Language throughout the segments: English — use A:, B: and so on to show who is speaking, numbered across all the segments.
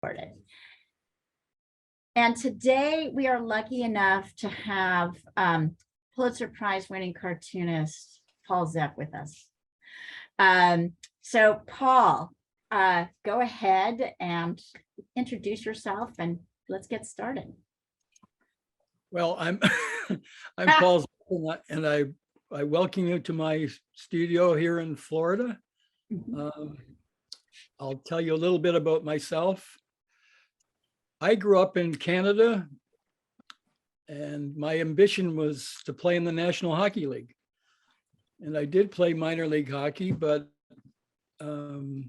A: Recorded. And today we are lucky enough to have Pulitzer Prize winning cartoonist Paul Szep with us. So Paul, go ahead and introduce yourself and let's get started.
B: Well, I'm I'm Paul Szep, and I welcome you to my studio here in Florida. I'll tell you a little bit about myself. I grew up in Canada, and my ambition was to play in the National Hockey League. And I did play minor league hockey, but I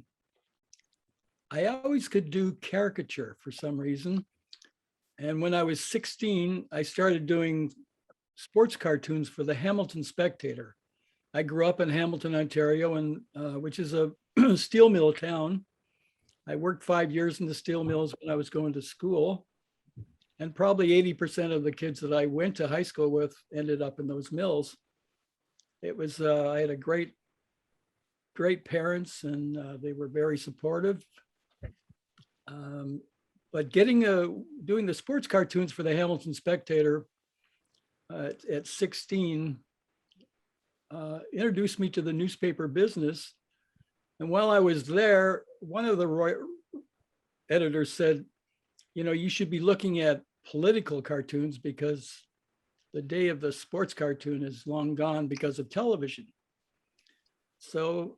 B: always could do caricature for some reason. And when I was 16, I started doing sports cartoons for the Hamilton Spectator. I grew up in Hamilton, Ontario, and which is a steel mill town. I worked 5 years in the steel mills when I was going to school. And probably 80% of the kids that I went to high school with ended up in those mills. It was, I had a great parents, and they were very supportive. But doing the sports cartoons for the Hamilton Spectator at 16 introduced me to the newspaper business. And while I was there, one of the editors said, you know, you should be looking at political cartoons because the day of the sports cartoon is long gone because of television. So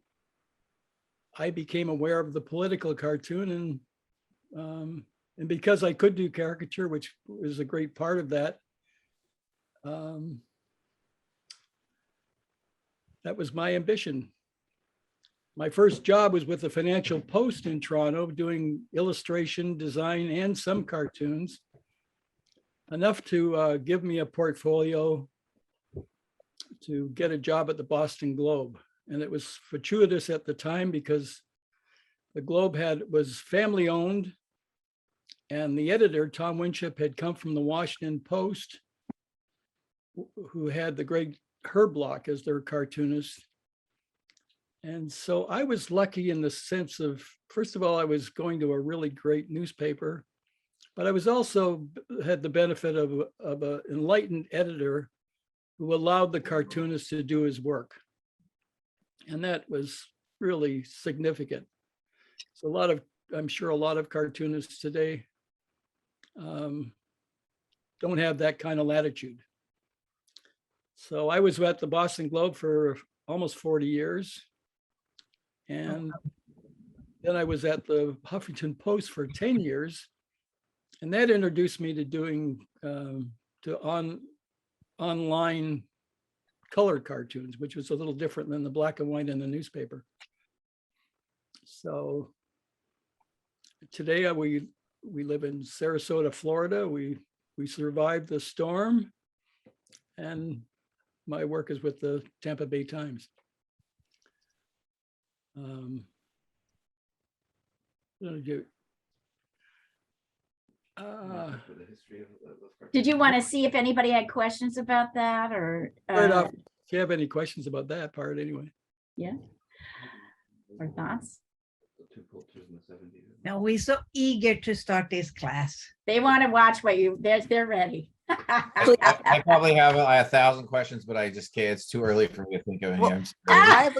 B: I became aware of the political cartoon, and because I could do caricature, which was a great part of that, that was my ambition. My first job was with the Financial Post in Toronto, doing illustration, design, and some cartoons, enough to give me a portfolio to get a job at the Boston Globe. And it was fortuitous at the time because the Globe was family owned, and the editor, Tom Winship, had come from the Washington Post, who had the great Herb Block as their cartoonist. And so I was lucky in the sense of, first of all, I was going to a really great newspaper, but I was also had the benefit of an enlightened editor who allowed the cartoonist to do his work. And that was really significant. So I'm sure a lot of cartoonists today don't have that kind of latitude. So I was at the Boston Globe for almost 40 years. And then I was at the Huffington Post for 10 years. And that introduced me to doing online color cartoons, which was a little different than the black and white in the newspaper. So today we live in Sarasota, Florida. We survived the storm, and my work is with the Tampa Bay Times.
A: Did you want to see if anybody had questions about that, or
B: if you have any questions about that part anyway?
A: Yeah, or thoughts?
C: No, we're so eager to start this class.
A: They want to watch what they're ready.
D: I probably have 1,000 questions, but I just can't. It's too early for me to think of any.
C: Well, I have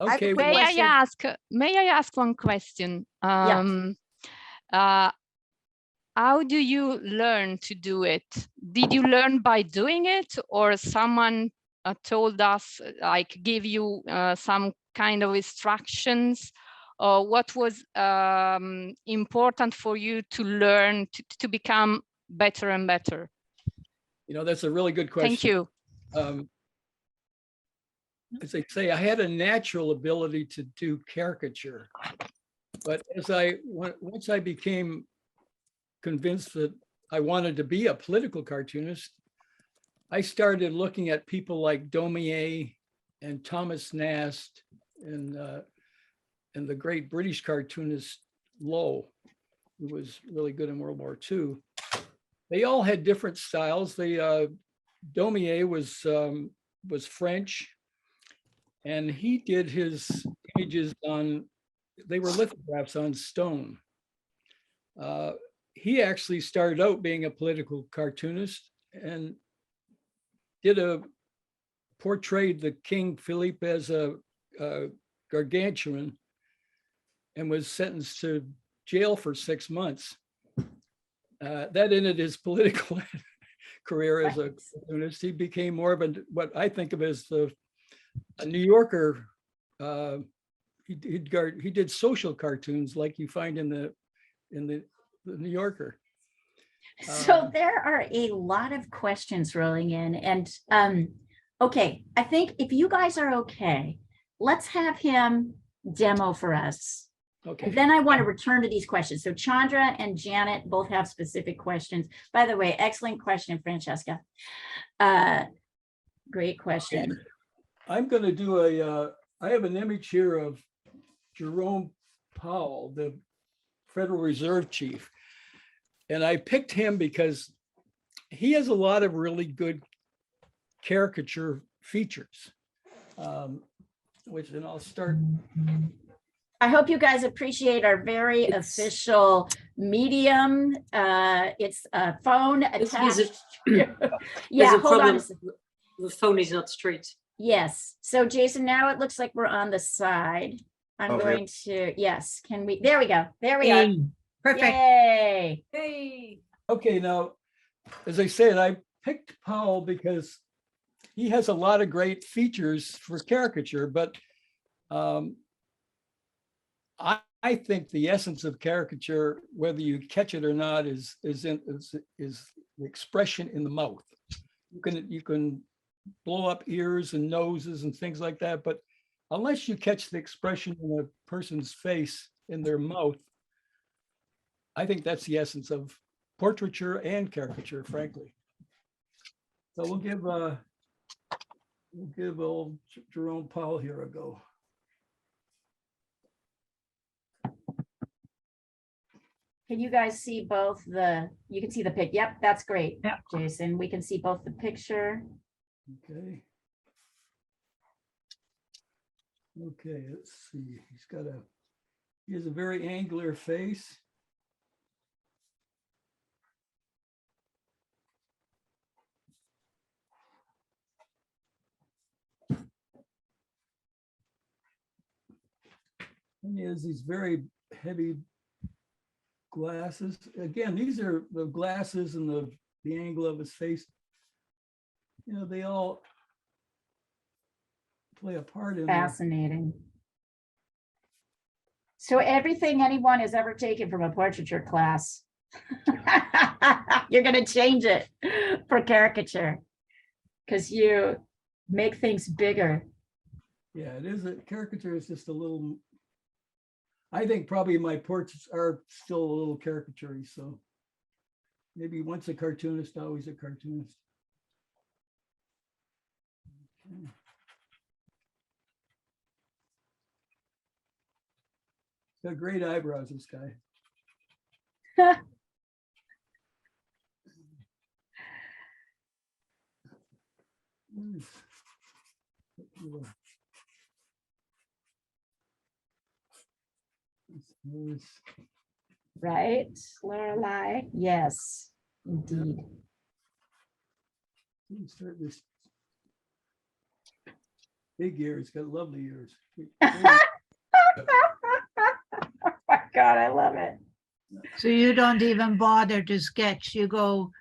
B: Okay.
C: May
E: May I ask one question? How do you learn to do it? Did you learn by doing it, or someone told us, like, give you some kind of instructions? Or what was important for you to learn to become better and better?
B: You know, that's a really good question.
E: Thank you.
B: As I say, I had a natural ability to do caricature, but once I became convinced that I wanted to be a political cartoonist, I started looking at people like Daumier and Thomas Nast and the great British cartoonist Lowe, who was really good in World War II. They all had different styles. Daumier was French, and he did his images they were lithographs on stone. He actually started out being a political cartoonist and portrayed the King Philippe as a gargantuan and was sentenced to jail for 6 months. That ended his political career as a cartoonist. He became more of what I think of as a New Yorker. He did social cartoons like you find in the New Yorker.
A: So there are a lot of questions rolling in, and okay, I think if you guys are okay, let's have him demo for us.
B: Okay.
A: And then I want to return to these questions. So Chandra and Janet both have specific questions. By the way, excellent question, Francesca. Great question.
B: I'm going to do I have an image here of Jerome Powell, the Federal Reserve Chief. And I picked him because he has a lot of really good caricature features, and I'll start.
A: I hope you guys appreciate our very official medium. It's a phone attached. Yeah, hold on.
F: The phone is not straight.
A: Yes. So Jason, now it looks like we're on the side. I'm going to, yes, can we, there we go. There we are.
C: Perfect.
A: Yay.
F: Hey.
B: Okay, now, as I said, I picked Powell because he has a lot of great features for caricature, but I think the essence of caricature, whether you catch it or not, is the expression in the mouth. You can blow up ears and noses and things like that, but unless you catch the expression in a person's face, in their mouth, I think that's the essence of portraiture and caricature, frankly. So we'll give old Jerome Powell here a go.
A: Can you guys see both you can see the pic? Yep, that's great.
C: Yeah.
A: Jason, we can see both the picture.
B: Okay. Okay, let's see. He has a very angular face. And he has these very heavy glasses. Again, these are the glasses and the angle of his face. You know, they all play a part in there.
A: Fascinating. So everything anyone has ever taken from a portraiture class, you're going to change it for caricature because you make things bigger.
B: Yeah, it is. A caricature is just a little. I think probably my portraits are still a little caricature-y, so maybe once a cartoonist, always a cartoonist. Okay. He's got great eyebrows, this guy.
A: Right, Lorelei? Yes, indeed.
B: Start this big ears. Got lovely ears.
A: Oh my God, I love it.
C: So you don't even bother to sketch, you go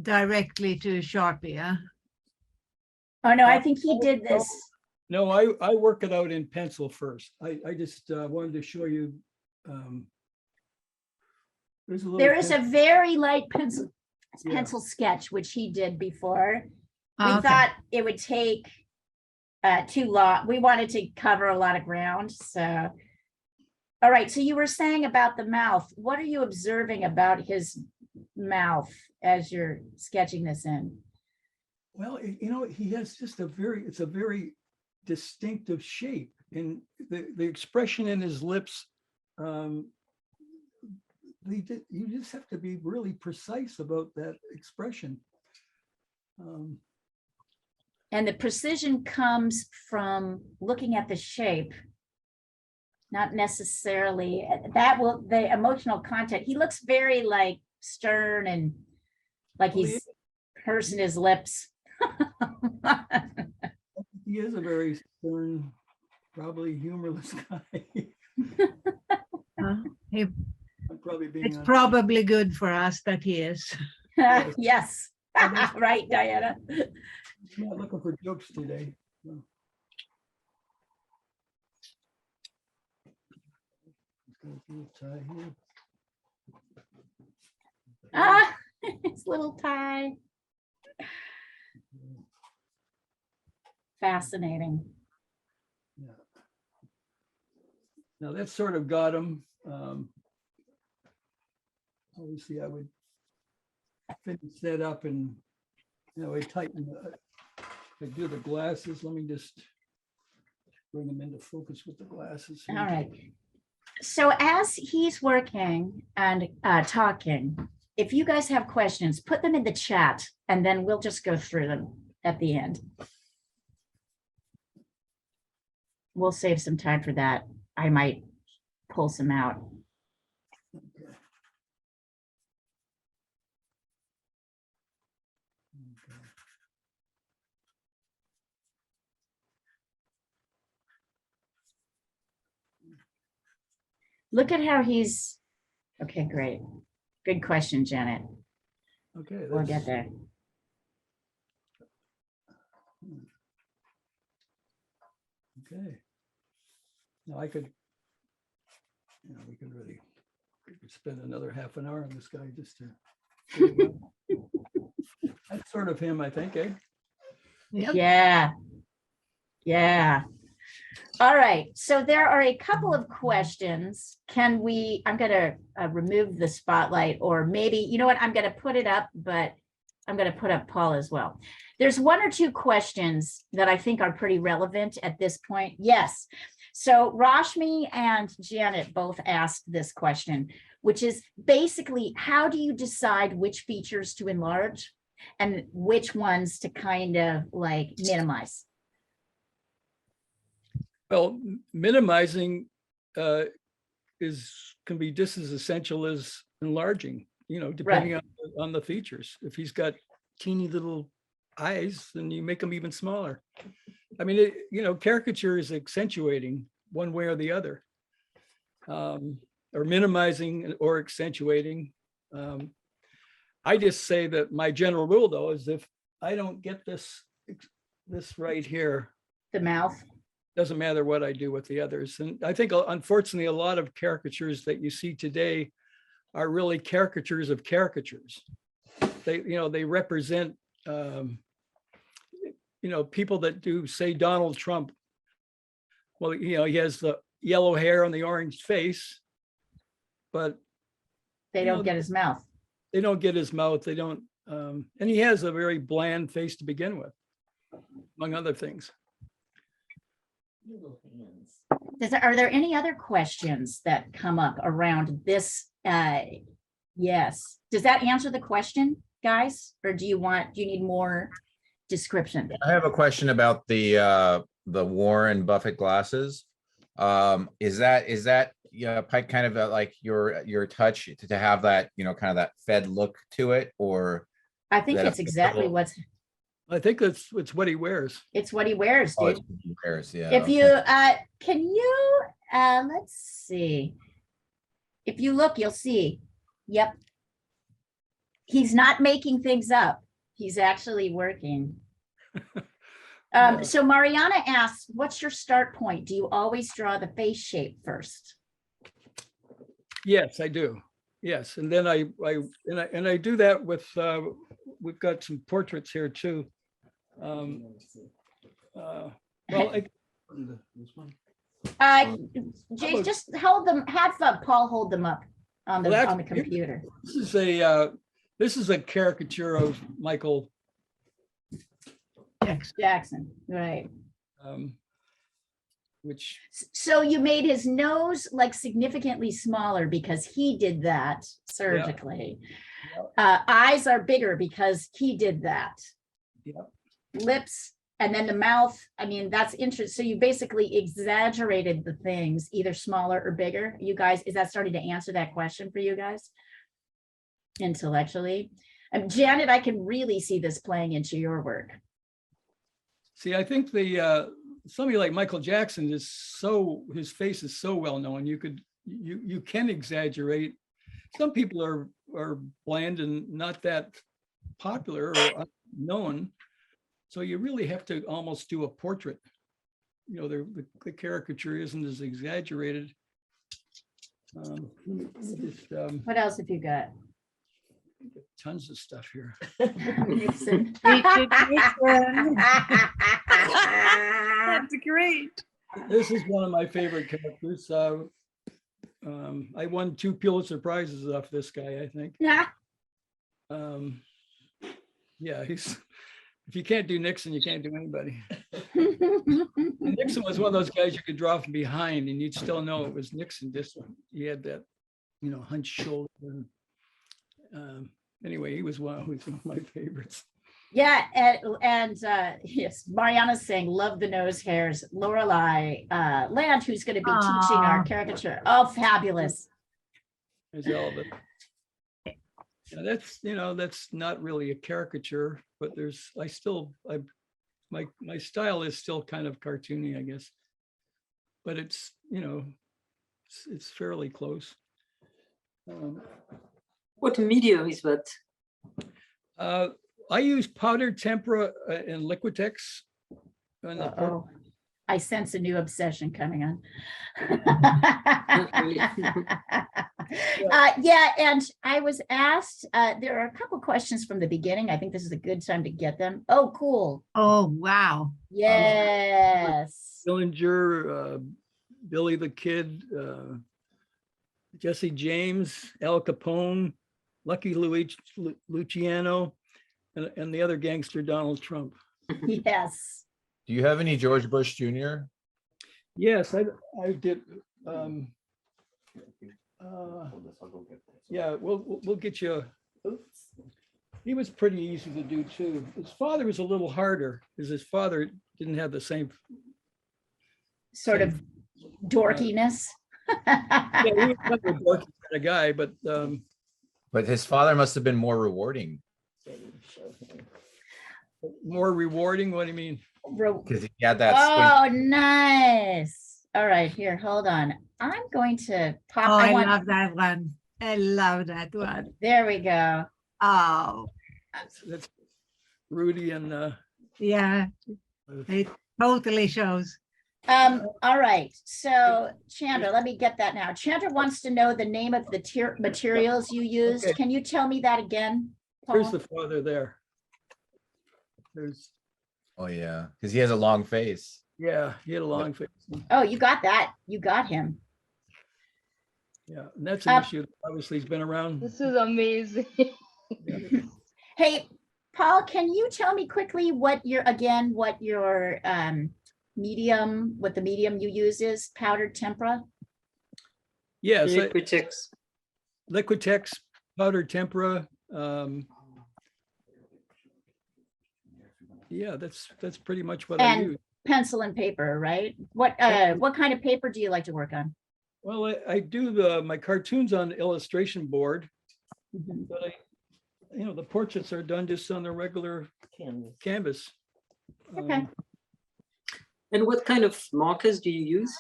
C: directly to Sharpie, huh?
A: Oh no, I think he did this.
B: No, I work it out in pencil first. I just wanted to show you.
A: There is a very light pencil
B: Yeah.
A: sketch, which he did before. We
C: Okay.
A: thought it would take too long. We wanted to cover a lot of ground, so. All right, so you were saying about the mouth. What are you observing about his mouth as you're sketching this in?
B: Well, you know, he has just it's a very distinctive shape, and the expression in his lips, you just have to be really precise about that expression.
A: And the precision comes from looking at the shape, Not necessarily. The emotional content, he looks very like stern and like
B: Well,
A: he's pursing his lips.
B: He is a very stern, probably humorless guy.
C: He,
B: I'm probably being.
C: it's probably good for us that he is.
A: Yes, right, Diana.
B: I'm not looking for jokes today. So. Let's go through the tie here.
A: Ah, his little tie. Fascinating.
B: Yeah. Now that sort of got him. Obviously, I would finish that up and, I tighten. I do the glasses. Let me just bring them into focus with the glasses.
A: All right. So as he's working and talking, if you guys have questions, put them in the chat and then we'll just go through them at the end. We'll save some time for that. I might pull some out.
B: Okay. Okay.
A: Look at how he's, okay, great. Good question, Janet.
B: Okay.
A: We'll get there.
B: Okay. Now I could, we could really spend another half an hour on this guy just to. That's sort of him, I think, eh?
C: Yep.
A: Yeah. Yeah. All right. So there are a couple of questions. I'm going to remove the spotlight, or maybe, you know what? I'm going to put it up, but I'm going to put up Paul as well. There's one or two questions that I think are pretty relevant at this point. Yes. So Rashmi and Janet both asked this question, which is basically, how do you decide which features to enlarge and which ones to kind of like minimize?
B: Well, minimizing can be just as essential as enlarging, depending on the features. If he's got teeny little eyes, then you make them even smaller. I mean, caricature is accentuating one way or the other, or minimizing or accentuating. I just say that my general rule, though, is if I don't get this right here,
A: The mouth.
B: doesn't matter what I do with the others. And I think, unfortunately, a lot of caricatures that you see today are really caricatures of caricatures. They represent, people that do, say, Donald Trump. Well, he has the yellow hair and the orange face, but
A: They don't get his mouth.
B: they don't get his mouth. They don't, and he has a very bland face to begin with, among other things.
A: Are there any other questions that come up around this? Yes. Does that answer the question, guys? Or do you need more description?
D: I have a question about the Warren Buffett glasses. Is that kind of like your touch to have that, kind of that Fed look to it, or?
A: I think it's exactly
B: I think it's what he wears.
A: it's what he wears,
D: Oh,
A: dude.
D: it's what he wears, yeah.
A: If
D: okay.
A: you, can you, let's see. If you look, you'll see. Yep. He's not making things up. He's actually working. So Mariana asks, what's your start point? Do you always draw the face shape first?
B: Yes, I do. Yes, and then I do that with. We've got some portraits here too. This one.
A: Jay, just hold them. Have Paul hold them up on the computer.
B: This is a caricature of Michael
A: Jackson, right?
B: Which.
A: So you made his nose like significantly smaller because he did that surgically.
B: Yeah.
A: Eyes are bigger because he did that.
B: Yep.
A: Lips And then the mouth, I mean, that's interesting. So you basically exaggerated the things, either smaller or bigger. You guys, is that starting to answer that question for you guys? Intellectually. Janet, I can really see this playing into your work.
B: See, I think somebody like Michael Jackson is his face is so well known. You can exaggerate. Some people are bland and not that popular or known. So you really have to almost do a portrait. You know, the caricature isn't as exaggerated.
A: What else have you got?
B: Tons of stuff here.
A: Nixon.
C: Richard Nixon.
G: That's great.
B: This is one of my favorite characters. I won 2 Pulitzer Prizes off this guy, I think.
A: Yeah.
B: Yeah, if you can't do Nixon, you can't do anybody. And Nixon was one of those guys you could draw from behind and you'd still know it was Nixon. He had that, hunched shoulder. Anyway, he was one of my favorites.
A: Yeah, and yes, Mariana's saying, love the nose hairs. Lorelei Land, who's going to be teaching our caricature. Oh, fabulous.
B: There's all of it. That's not really a caricature, but my style is still kind of cartoony, I guess. But it's fairly close.
F: What medium is that?
B: I use powdered tempera and Liquitex.
A: Oh, I sense a new obsession coming on. Yeah, and I was asked, there are a couple questions from the beginning. I think this is a good time to get them. Oh, cool.
C: Oh, wow.
A: Yes.
B: Dillinger, Billy the Kid, Jesse James, Al Capone, Lucky Luciano, and the other gangster, Donald Trump.
A: Yes.
D: Do you have any George Bush Jr.?
B: Yes, I did. Yeah, we'll get you. He was pretty easy to do too. His father was a little harder because his father didn't have the same
A: Sort of dorkiness.
B: Yeah, he was kind of a dorky kind of guy,
D: But his father must have been more rewarding
B: more rewarding. What do you mean?
D: because he had that
A: Oh, nice. All right, here, hold on. I'm going to pop.
C: Oh, I
A: want-
C: love that one. I love that one.
A: There we go.
C: Oh,
B: That's Rudy and
C: yeah, it totally shows.
A: All right, so Chandra, let me get that now. Chandra wants to know the name of the materials you used.
B: Okay.
A: Can you tell me that again,
B: here's
A: Paul?
B: the father there. There's
D: Oh yeah, because he has a long face.
B: yeah, he had a long face.
A: Oh, you got that. You got him.
B: Yeah, and that's an issue. Obviously, he's been around.
G: This is amazing.
A: Hey, Paul, can you tell me quickly what your medium, what the medium you use is? Powdered tempera?
B: Yes,
F: Liquitex.
B: Liquitex, powdered tempera. Yeah, that's pretty much what I
A: And
B: use.
A: pencil and paper, right? What kind of paper do you like to work on?
B: Well, I do my cartoons on the illustration board, but the portraits are done just on the regular canvas.
A: Okay.
F: And what kind of markers do you use?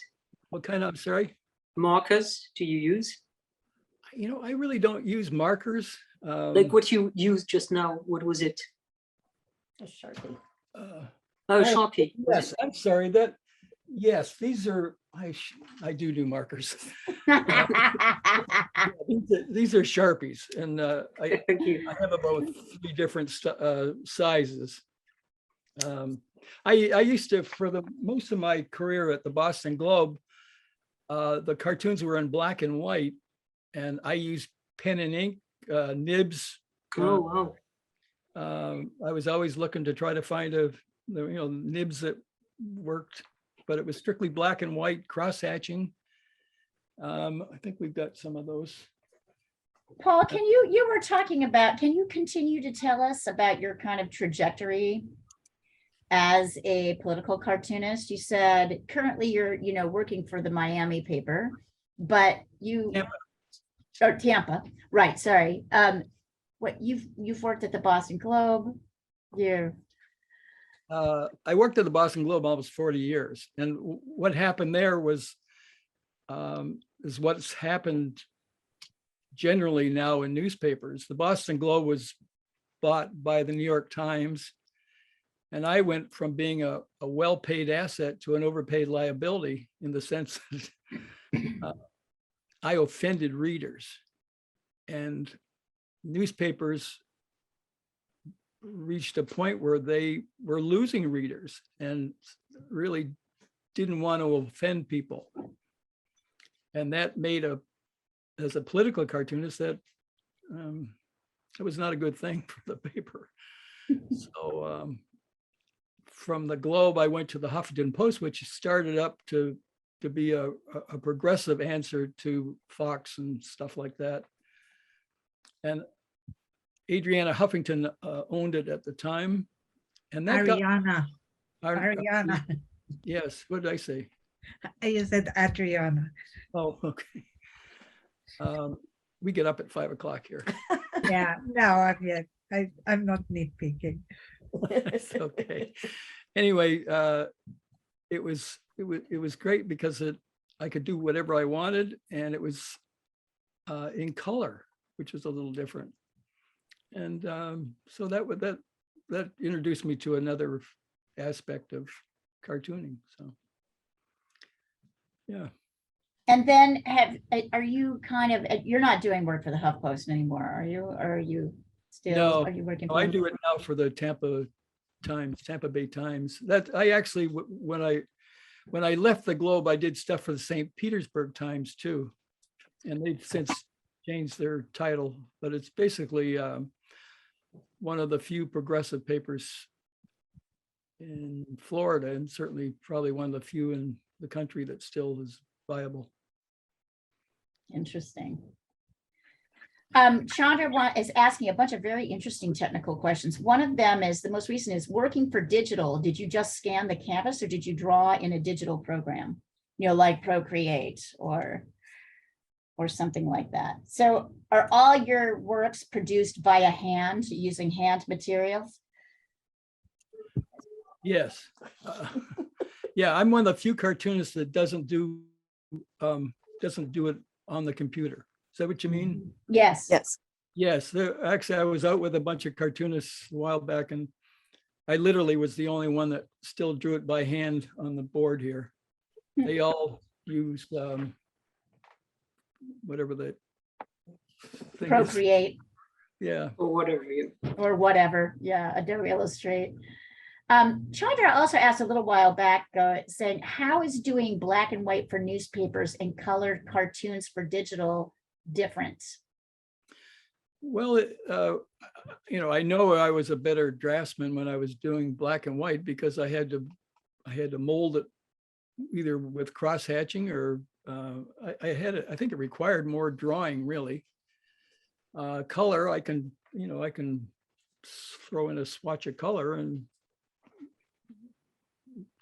B: What kind of, I'm sorry?
F: Markers do you use?
B: I really don't use markers.
F: Like what you used just now, what was it?
A: A Sharpie.
B: Oh,
F: Sharpie. was
B: yes, I'm sorry yes, these are, I do markers. These are Sharpies and
F: it? Thank you.
B: I have about 3 different sizes. I used to, for the most of my career at the Boston Globe, the cartoons were in black and white, and I used pen and ink, nibs.
F: Oh, wow.
B: I was always looking to try to find nibs that worked, but it was strictly black and white cross-hatching. I think we've got some of those.
A: Paul, you were talking about, can you continue to tell us about your kind of trajectory as a political cartoonist? You said currently you're, working for the Miami paper, but you,
B: Tampa.
A: or Tampa, right, sorry. What you've worked at the Boston Globe, you're,
B: I worked at the Boston Globe almost 40 years. And what happened there was, is what's happened generally now in newspapers. The Boston Globe was bought by the New York Times. And I went from being a well-paid asset to an overpaid liability in the sense that I offended readers. And newspapers reached a point where they were losing readers and really didn't want to offend people. And that made as a political cartoonist, that it was not a good thing for the paper. So from the Globe, I went to the Huffington Post, which started up to be a progressive answer to Fox and stuff like that. And Adriana Huffington owned it at the time. And that
C: Ariana.
B: got,
C: Ariana.
B: yes, what did I say?
C: You said Adriana.
B: Oh, okay. We get up at 5 o'clock here.
C: Yeah, no, I'm not nitpicking.
B: That's okay. Anyway, it was great because I could do whatever I wanted, and it was in color, which was a little different. And so that introduced me to another aspect of cartooning. So yeah.
A: and then are you you're not doing work for the HuffPost anymore, are you? Or are you still,
B: No,
A: are you working?
B: I do it now for the Tampa Bay Times. That I actually, when I left the Globe, I did stuff for the St. Petersburg Times too. And they've since changed their title, but it's basically one of the few progressive papers in Florida, and certainly probably one of the few in the country that still is viable.
A: Interesting. Chandra is asking a bunch of very interesting technical questions. One of them is, the most recent is, working for digital, did you just scan the canvas or did you draw in a digital program? Like Procreate or something like that. So are all your works produced via hand, using hand materials?
B: Yes. Yeah, I'm one of the few cartoonists that doesn't do it on the computer. Is that what you mean?
A: Yes.
G: Yes.
B: Yes, actually, I was out with a bunch of cartoonists a while back, and I literally was the only one that still drew it by hand on the board here. They all used whatever the thing is.
A: Procreate.
B: Yeah.
F: Or whatever.
A: Yeah, Adobe Illustrate. Chandra also asked a little while back, saying, how is doing black and white for newspapers and colored cartoons for digital different?
B: Well, I know I was a better draftsman when I was doing black and white because I had to mold it either with cross hatching or I think it required more drawing really. Color, I can throw in a swatch of color and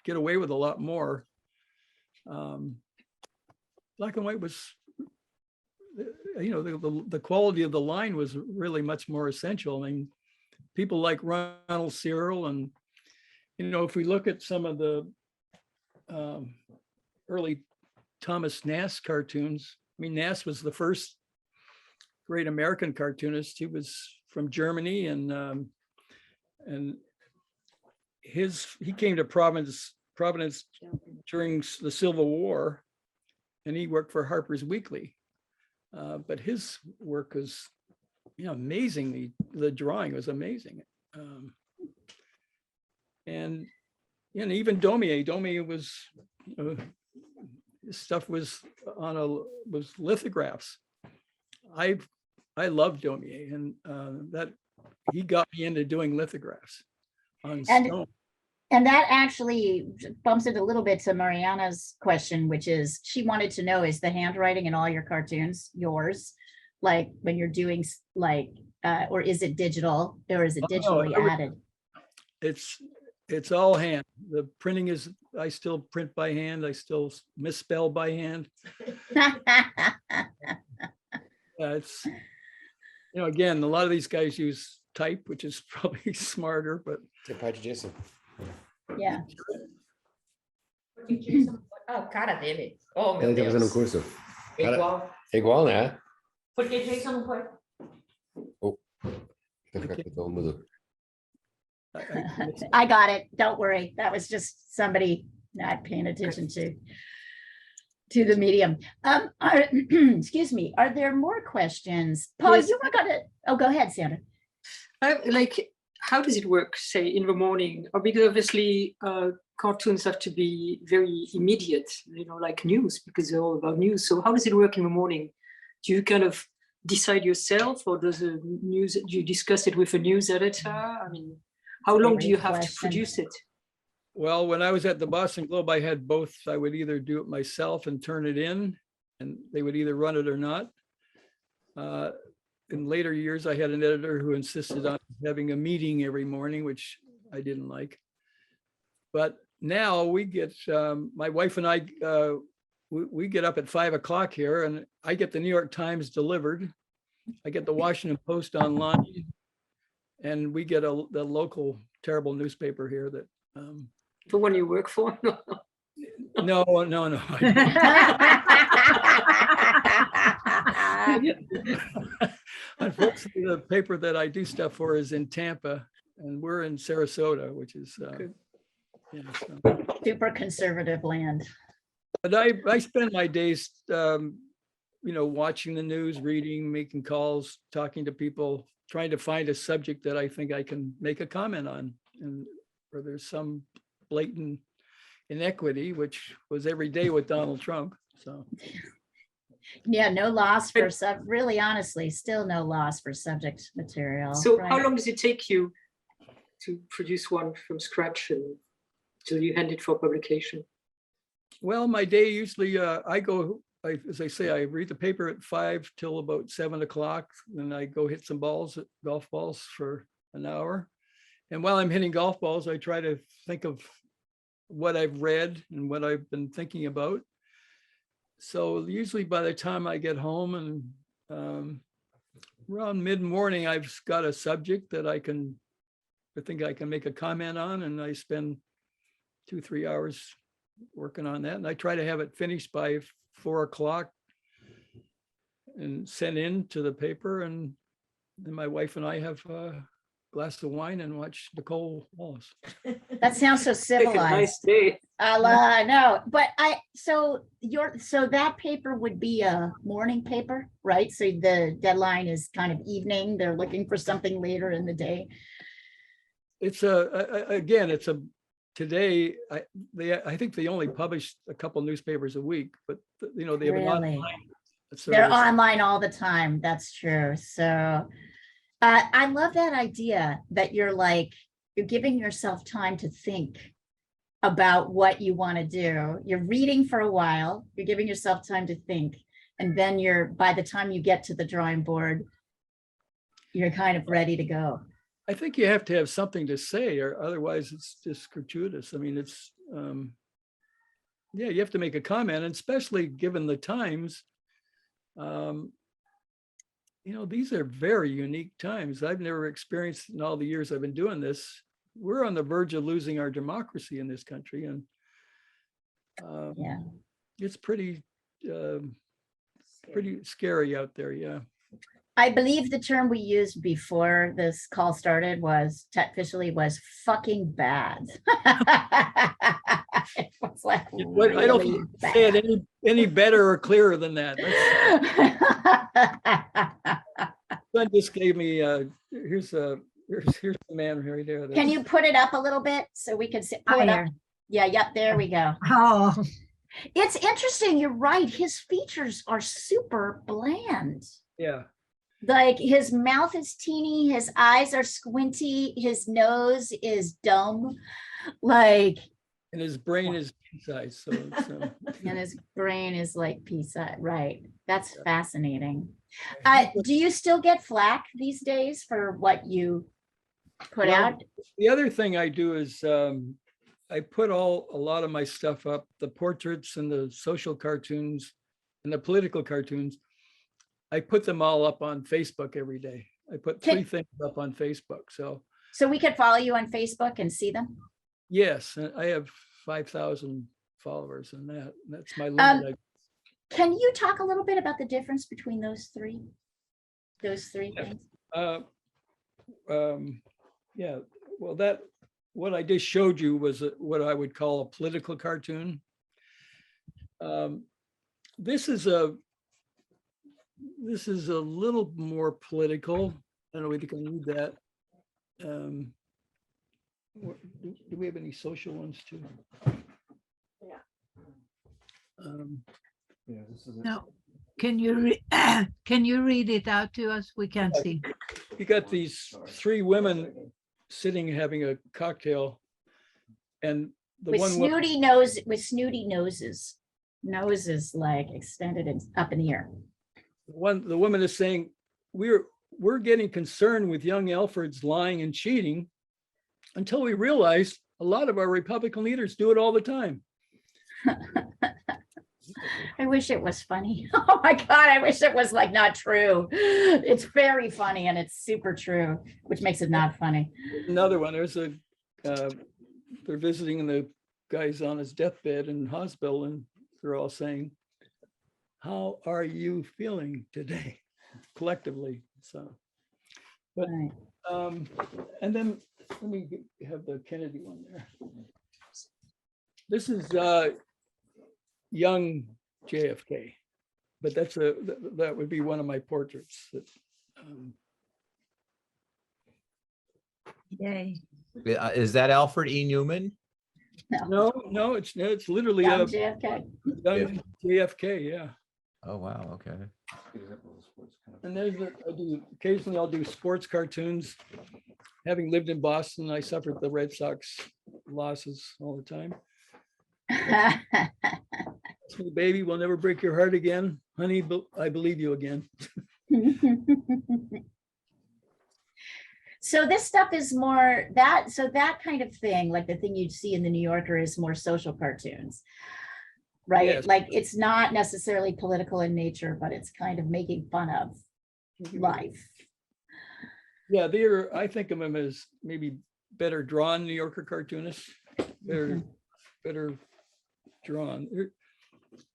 B: get away with a lot more. Black and white was, the quality of the line was really much more essential. I mean, people like Ronald Searle, and if we look at some of the early Thomas Nast cartoons, I mean, Nast was the first great American cartoonist. He was from Germany, and he came to Providence during the Civil War, and he worked for Harper's Weekly. But his work was, amazing. The drawing was amazing. And even Daumier was, his stuff was lithographs. I love Daumier, and that he got me into doing lithographs on stone.
A: And that actually bumps it a little bit to Mariana's question, which is, she wanted to know, is the handwriting in all your cartoons yours? Like when you're doing or is it digital, or is it digitally added?
B: It's all hand. The printing is, I still print by hand. I still misspell by hand. It's, again, a lot of these guys use type, which is probably smarter, but
H: Tem pai de Jason.
A: Yeah.
I: Ah, o cara dele. Oh, meu
H: Ele tá fazendo um
I: Deus.
H: curso.
I: É
H: Cara,
I: igual.
H: é igual, né?
I: Porque Jason não foi.
H: Vai ficar com todo mundo.
A: I got it. Don't worry. That was just somebody not paying attention to the medium. Excuse me. Are there more questions? Paul,
F: Yes.
A: you were gonna, oh, go ahead, Sandra.
F: Like, how does it work, say, in the morning? Or because obviously cartoons have to be very immediate, like news, because they're all about news. So how does it work in the morning? Do you kind of decide yourself, or do you discuss it with a news editor? I mean, how long do you have to produce it?
B: Well, when I was at the Boston Globe, I had both. I would either do it myself and turn it in, and they would either run it or not. In later years, I had an editor who insisted on having a meeting every morning, which I didn't like. But now we get, my wife and I, we get up at 5 o'clock here, and I get the New York Times delivered. I get the Washington Post online, and we get the local terrible newspaper here that.
F: The one you work for?
B: No. Unfortunately, the paper that I do stuff for is in Tampa, and we're in Sarasota, which is
A: Super conservative land.
B: But I spend my days, watching the news, reading, making calls, talking to people, trying to find a subject that I think I can make a comment on, and where there's some blatant inequity, which was every day with Donald Trump. So.
A: Yeah, no loss for really honestly, still no loss for subject material.
F: So
A: right?
F: how long does it take you to produce one from scratch until you hand it for publication?
B: Well, my day usually, as I say, I read the paper at 5 till about 7 o'clock. Then I go hit some golf balls for an hour. And while I'm hitting golf balls, I try to think of what I've read and what I've been thinking about. So usually by the time I get home and around mid-morning, I've got a subject that I think I can make a comment on, and I spend 2-3 hours working on that. And I try to have it finished by 4 o'clock and sent in to the paper. And then my wife and I have a glass of wine and watch Nicole Wallace.
A: That sounds so
F: Take a nice
A: civilized.
F: day.
A: I know, but so that paper would be a morning paper, right? So the deadline is kind of evening. They're looking for something later in the day.
B: It's today, I think they only publish a couple newspapers a week, but they have an
A: Really?
B: online
A: They're
B: service.
A: online all the time. That's true. So I love that idea that you're giving yourself time to think about what you want to do. You're reading for a while, you're giving yourself time to think, and then by the time you get to the drawing board, you're kind of ready to go.
B: I think you have to have something to say, or otherwise it's just gratuitous. I mean, it's, you have to make a comment, and especially given the times, these are very unique times. I've never experienced in all the years I've been doing this. We're on the verge of losing our democracy in this country. And it's pretty scary out there. Yeah.
A: I believe the term we used before this call started was officially fucking bad. It was like
B: I don't
A: really
B: say
A: bad.
B: it any better or clearer than that. Glenn just gave me here's the man right there.
A: Can you put it up a little bit so we can pull it up?
C: Higher.
A: Yeah, yep, there we go.
C: Oh,
A: It's interesting. You're right. His features are super bland.
B: Yeah.
A: Like his mouth is teeny, his eyes are squinty, his nose is dumb,
B: And his brain is pea-sized. So
A: and his brain is like pea-sized. Right. That's fascinating. Do you still get flack these days for what you put
B: Well,
A: out?
B: The other thing I do is I put a lot of my stuff up, the portraits and the social cartoons and the political cartoons. I put them all up on Facebook every day. I put
A: Okay.
B: 3 things up on Facebook. So
A: So we could follow you on Facebook and see them?
B: yes, I have 5,000 followers and that's my limit.
A: Can you talk a little bit about the difference between those three? Those three
B: Yeah.
A: things?
B: Yeah, well, what I just showed you was what I would call a political cartoon. This is a little more political. I don't know if you can read that. Do we have any social ones too?
C: No, can you read it out to us? We can't see.
B: You got these 3 women sitting having a cocktail, and the
A: With
B: one
A: snooty noses, like extended and up in the air.
B: the woman is saying, we're getting concerned with young Alfred's lying and cheating until we realize a lot of our Republican leaders do it all the time.
A: I wish it was funny. Oh my God, I wish it was like not true. It's very funny and it's super true, which makes it not funny.
B: Another one, they're visiting the guy's on his deathbed in hospital, and they're all saying, how are you feeling today collectively? So, but,
A: Right.
B: and then let me have the Kennedy one there. This is young JFK, but that would be one of my portraits.
C: Yay.
D: Is that Alfred E. Newman?
B: No, it's literally
A: Young
B: a
A: JFK.
B: young JFK, yeah.
D: Oh, wow, okay.
B: And there's occasionally I'll do sports cartoons. Having lived in Boston, I suffered the Red Sox losses all the time. So, baby, we'll never break your heart again. Honey, I believe you again.
A: So this stuff is more that kind of thing, like the thing you'd see in the New Yorker is more social cartoons, right?
B: Yes.
A: Like it's not necessarily political in nature, but it's kind of making fun of life.
B: Yeah, I think of them as maybe better drawn New Yorker cartoonists. Better drawn.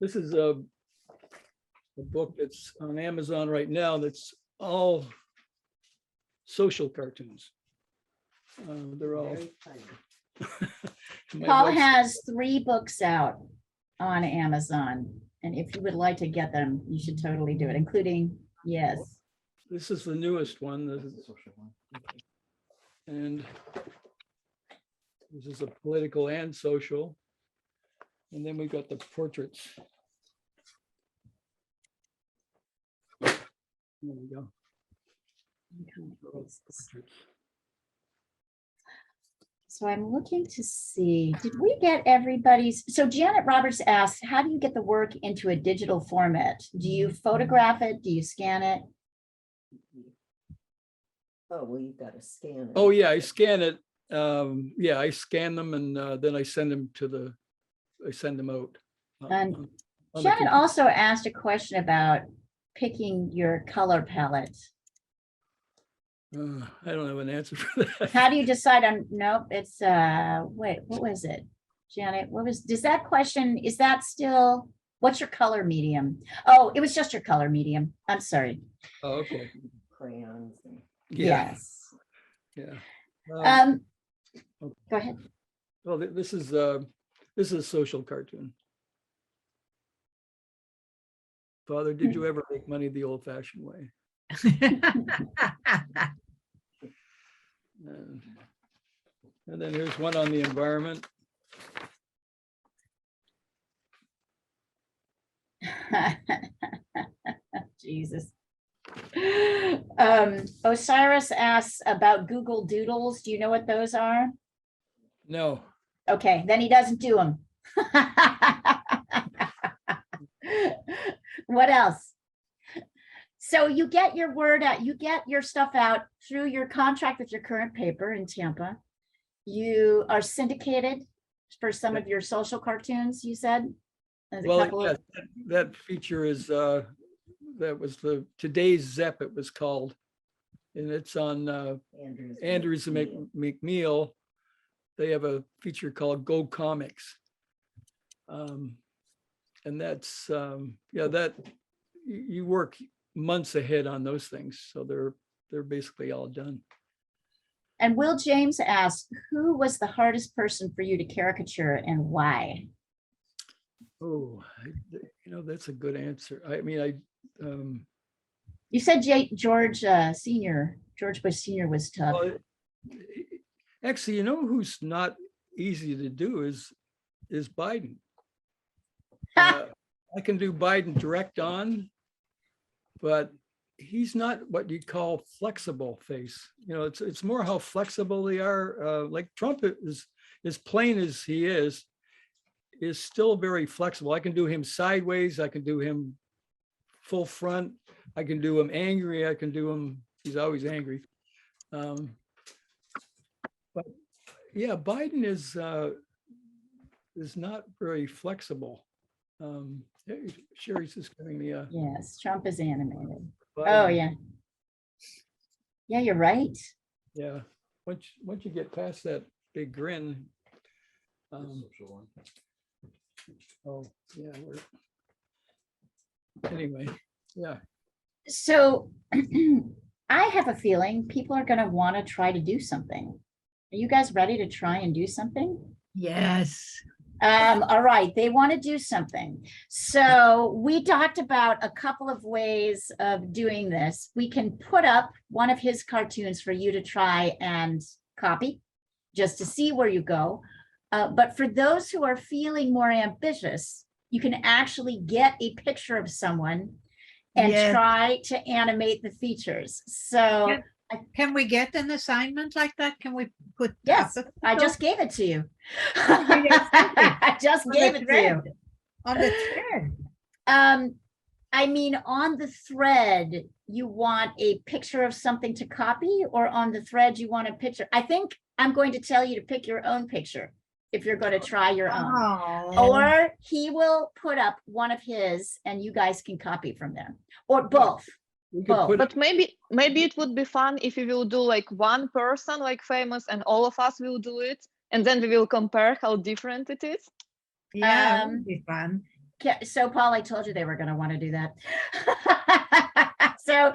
B: This is a book that's on Amazon right now that's all social cartoons. They're all. My
A: Paul
B: wife's-
A: has 3 books out on Amazon, and if you would like to get them, you should totally do it, including, yes.
B: This is the newest one. And this is a political and social. And then we've got the portraits. There we go.
A: So I'm looking to see, did we get everybody's? So Janet Roberts asked, how do you get the work into a digital format? Do you photograph it? Do you scan it?
I: Oh, well, you gotta scan it.
B: Oh, yeah, I scan it. Yeah, I scan them and then I send them out.
A: And
B: on the
A: Janet
B: computer.
A: also asked a question about picking your color palette.
B: I don't have an answer for that.
A: How do you decide on, nope, it's, wait, what was it? Janet, does that question, is that still, what's your color medium? Oh, it was just your color medium. I'm sorry.
B: Oh, okay.
I: Crayons.
B: Yeah,
A: Yes.
B: yeah.
A: Go ahead.
B: Well, this is a social cartoon. Father, did you ever make money the old-fashioned way? And then here's one on the environment.
A: Jesus. Osiris asks about Google Doodles. Do you know what those are?
B: No,
A: Okay, then he doesn't do them. What else? So you get your word out, you get your stuff out through your contract with your current paper in Tampa. You are syndicated for some of your social cartoons, you said? There's a
B: Well,
A: couple
B: yeah,
A: of,
B: that feature is, that was the Today's Szep, it was called. And it's on Andrews and McNeil. They have a feature called Go Comics. And that's, yeah, that you work months ahead on those things. So they're basically all done.
A: and Will James asked, who was the hardest person for you to caricature and why?
B: Oh, that's a good answer. I mean,
A: You said George Senior, George Bush Senior was tough.
B: well, actually, you know who's not easy to do is Biden. I can do Biden direct on, but he's not what you call flexible face. It's more how flexible they are. Like Trump is, as plain as he is still very flexible. I can do him sideways. I can do him full front. I can do him angry. I can do him, he's always angry. But yeah, Biden is not very flexible. Hey, Sherry's just giving me a.
A: Yes, Trump is animated. Oh,
B: Biden.
A: yeah. Yeah, you're right.
B: Yeah, once you get past that big grin. Oh, yeah. Anyway, yeah.
A: So I have a feeling people are going to want to try to do something. Are you guys ready to try and do something?
C: Yes.
A: All right, they want to do something. So we talked about a couple of ways of doing this. We can put up one of his cartoons for you to try and copy, just to see where you go. But for those who are feeling more ambitious, you can actually get a picture of someone and
C: Yes.
A: try to animate the features. So
C: Can we get an assignment like that? Can we put?
A: yes,
C: up a
A: I
C: photo
A: just gave it to you.
C: yes, thank you.
A: I just
C: on
A: gave
C: the
A: it to you.
C: thread? On the thread.
A: I mean, on the thread, you want a picture of something to copy, or on the thread, you want a picture? I think I'm going to tell you to pick your own picture if you're going to try your own.
C: Oh.
A: Or he will put up one of his and you guys can copy from there, or both.
B: We could
A: Both.
B: put
G: But maybe it would be fun if we will do like one person like famous and all of us will do it, and then we will compare how different it is.
C: Yeah, it would be fun.
A: So Paul, I told you they were going to want to do that. So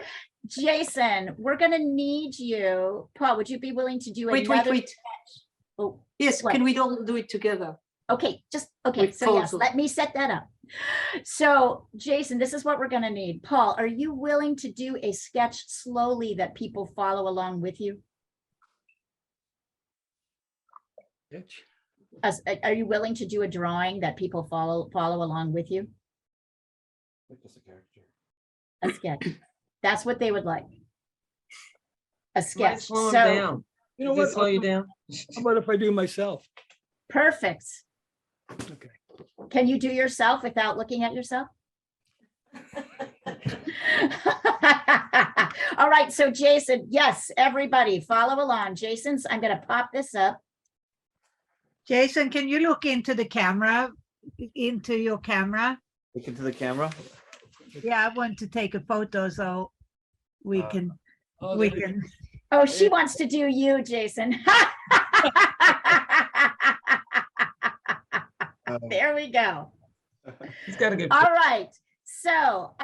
A: Jason, we're going to need you. Paul, would you be willing to do
F: Wait.
A: sketch? Oh,
F: Yes,
A: what?
F: can we all do it together?
A: okay, okay.
F: With
A: So yes,
F: photos.
A: let me set that up. So Jason, this is what we're going to need. Paul, are you willing to do a sketch slowly that people follow along with you?
B: sketch.
A: Are you willing to do a drawing that people follow along with you?
H: Just a character.
A: A sketch. That's what they would like. A
I: Might
A: sketch.
I: slow 'em
A: So
I: down.
B: You know
I: Does it
B: what?
I: slow you down?
B: How about if I do myself?
A: perfect.
B: Okay.
A: Can you do yourself without looking at yourself? All right, so Jason, yes, everybody follow along. I'm going to pop this up.
C: Jason, can you look into the camera, into your camera?
J: Look into the camera.
C: Yeah, I want to take a photo so we can,
B: Oh,
C: we
B: there we
C: can.
A: Oh, she wants to do you, Jason. There we go.
I: He's got a good.
A: All right. So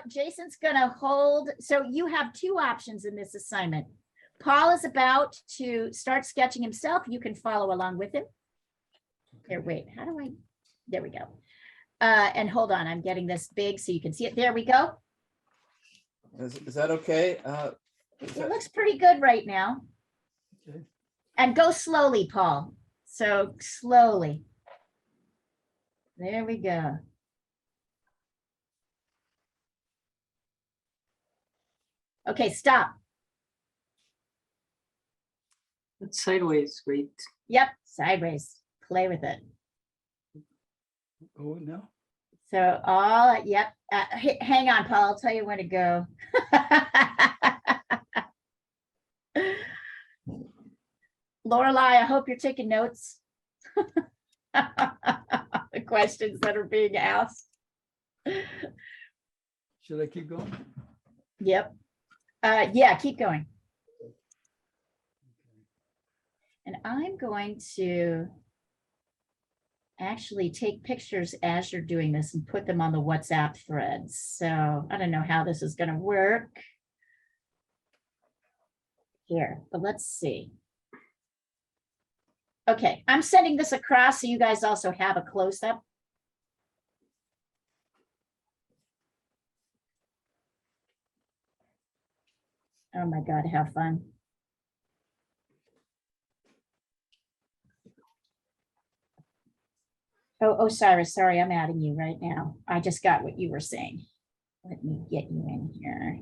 A: Jason's going to hold. So you have two options in this assignment. Paul is about to start sketching himself. You can follow along with him. Here, wait, there we go. And hold on, I'm getting this big so you can see it. There we go.
J: Is that okay?
A: It looks pretty good right now.
B: Okay.
A: And go slowly, Paul. So slowly. There we go. Okay, stop.
F: That's sideways, wait.
A: Yep, sideways. Play with it.
B: Oh, no.
A: So all, yep, hang on, Paul, I'll tell you when to go. Lorelei, I hope you're taking notes. The questions that are being asked.
B: Should I keep going?
A: Yep. Yeah, keep going. And I'm going to actually take pictures as you're doing this and put them on the WhatsApp threads. So I don't know how this is going to work here, but let's see. Okay, I'm sending this across so you guys also have a close-up. Oh my God, have fun. Oh, Cyrus, sorry, I'm adding you right now. I just got what you were saying. Let me get you in here.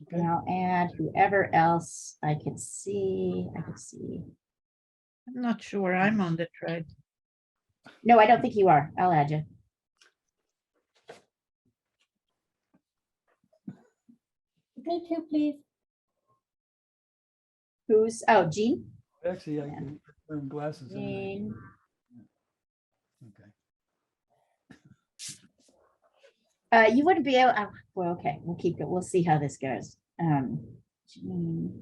B: Okay.
A: And I'll add whoever else I could see.
C: I'm not sure I'm on the thread.
A: No, I don't think you are. I'll add you. Me too, please. Who's, oh, Jean?
B: Actually, I can wear glasses.
A: Jean.
B: Okay.
A: You wouldn't be able, well, okay, we'll keep it. We'll see how this goes. Jean,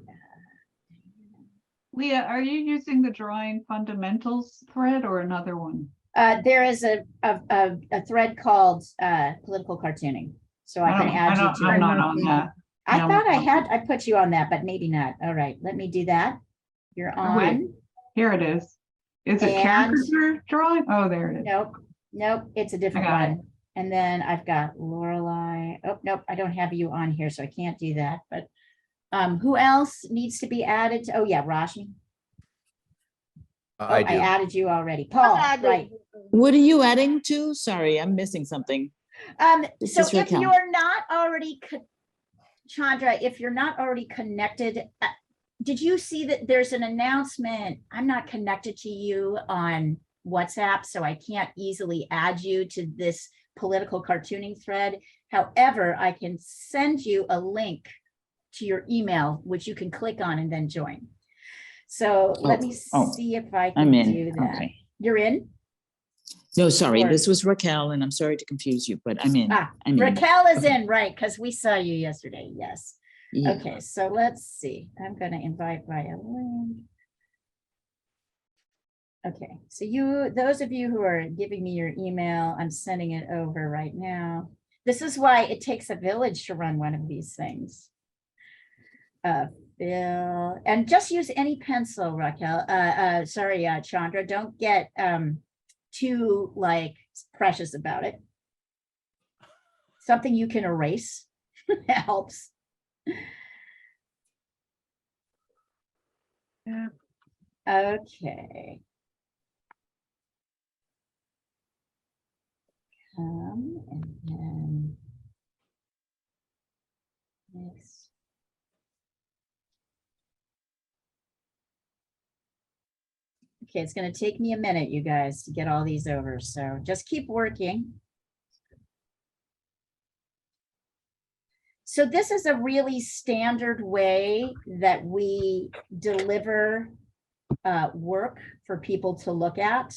K: Leah, are you using the drawing fundamentals thread or another one?
A: there is a thread called political cartooning. So I can add you to
K: I'm
A: it.
K: not on that.
A: I
K: No.
A: thought I put you on that, but maybe not. All right, let me do that. You're
K: Oh, wait.
A: on.
K: Here it is. Is it
A: And-
K: caricature drawing? Oh, there it is.
A: Nope, it's a different
K: got it.
A: one. And then I've got Lorelei. Oh, nope, I don't have you on here, so I can't do that. But who else needs to be added? Oh, yeah, Rashmi. Oh,
D: I
A: I
D: do.
A: added you already. Paul, right.
I: What are you adding to? Sorry, I'm missing something. This
A: So
I: is
A: if
I: Raquel.
A: you're not already, Chandra, if you're not already connected, did you see that there's an announcement? I'm not connected to you on WhatsApp, so I can't easily add you to this political cartooning thread. However, I can send you a link to your email, which you can click on and then join. So let me see if I
I: I'm
A: can
I: in.
A: do that.
I: Okay.
A: You're in?
I: No, sorry,
A: Or-
I: this was Raquel, and I'm sorry to confuse you, but I'm in.
A: Ah,
I: I'm in.
A: Raquel is
I: Okay.
A: in, right? Because we saw you yesterday. Yes.
I: Yeah.
A: Okay, so let's see. I'm going to invite via link. Okay, so those of you who are giving me your email, I'm sending it over right now. This is why it takes a village to run one of these things. Bill, and just use any pencil, Raquel. Sorry, Chandra, don't get too like precious about it. Something you can erase helps. Okay. And then next. Okay, it's going to take me a minute, you guys, to get all these over. So just keep working. So this is a really standard way that we deliver work for people to look at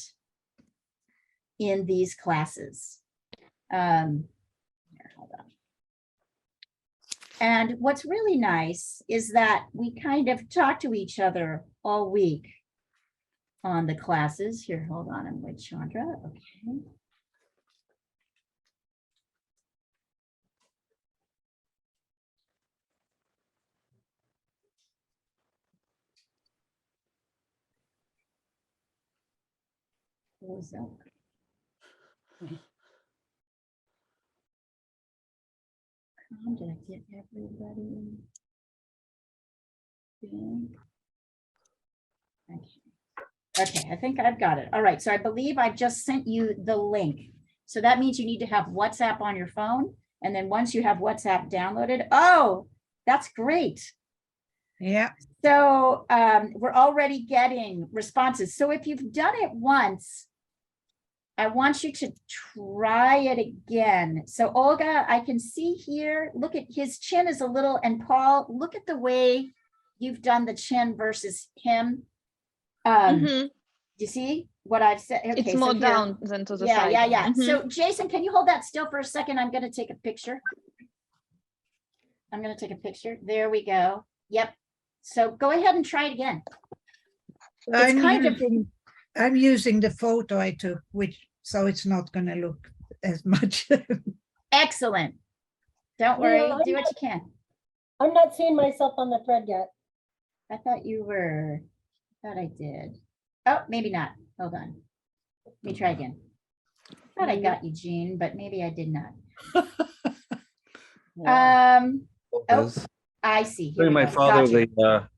A: in these classes. Here, hold on. And what's really nice is that we kind of talk to each other all week on the classes. Here, hold on, I'm with Chandra. Okay. Close up. Did I get everybody? Okay, I think I've got it. All right, so I believe I've just sent you the link. So that means you need to have WhatsApp on your phone. And then once you have WhatsApp downloaded, oh, that's great.
C: Yeah.
A: So we're already getting responses. So if you've done it once, I want you to try it again. So Olga, I can see here, look at his chin is a little, and Paul, look at the way you've done the chin versus him.
G: Mhm.
A: You see what I've said? Okay,
G: It's
A: so
G: more
A: here-
G: down than to the
A: yeah,
G: side.
A: yeah, yeah.
G: Mhm.
A: So Jason, can you hold that still for a second? I'm going to take a picture. I'm going to take a picture. There we go. Yep. So go ahead and try it again. It's
C: I'm using the photo I took, so it's not going to look as much.
A: Excellent. Don't worry. Do what you can.
L: I'm not seeing myself on the thread yet.
A: I thought you were. I thought I did. Oh, maybe not. Hold on. Let me try again. I thought I got you, Jean, but maybe I did not. Oh, I see. Here we
H: My
A: go.
H: father,
A: Gotcha.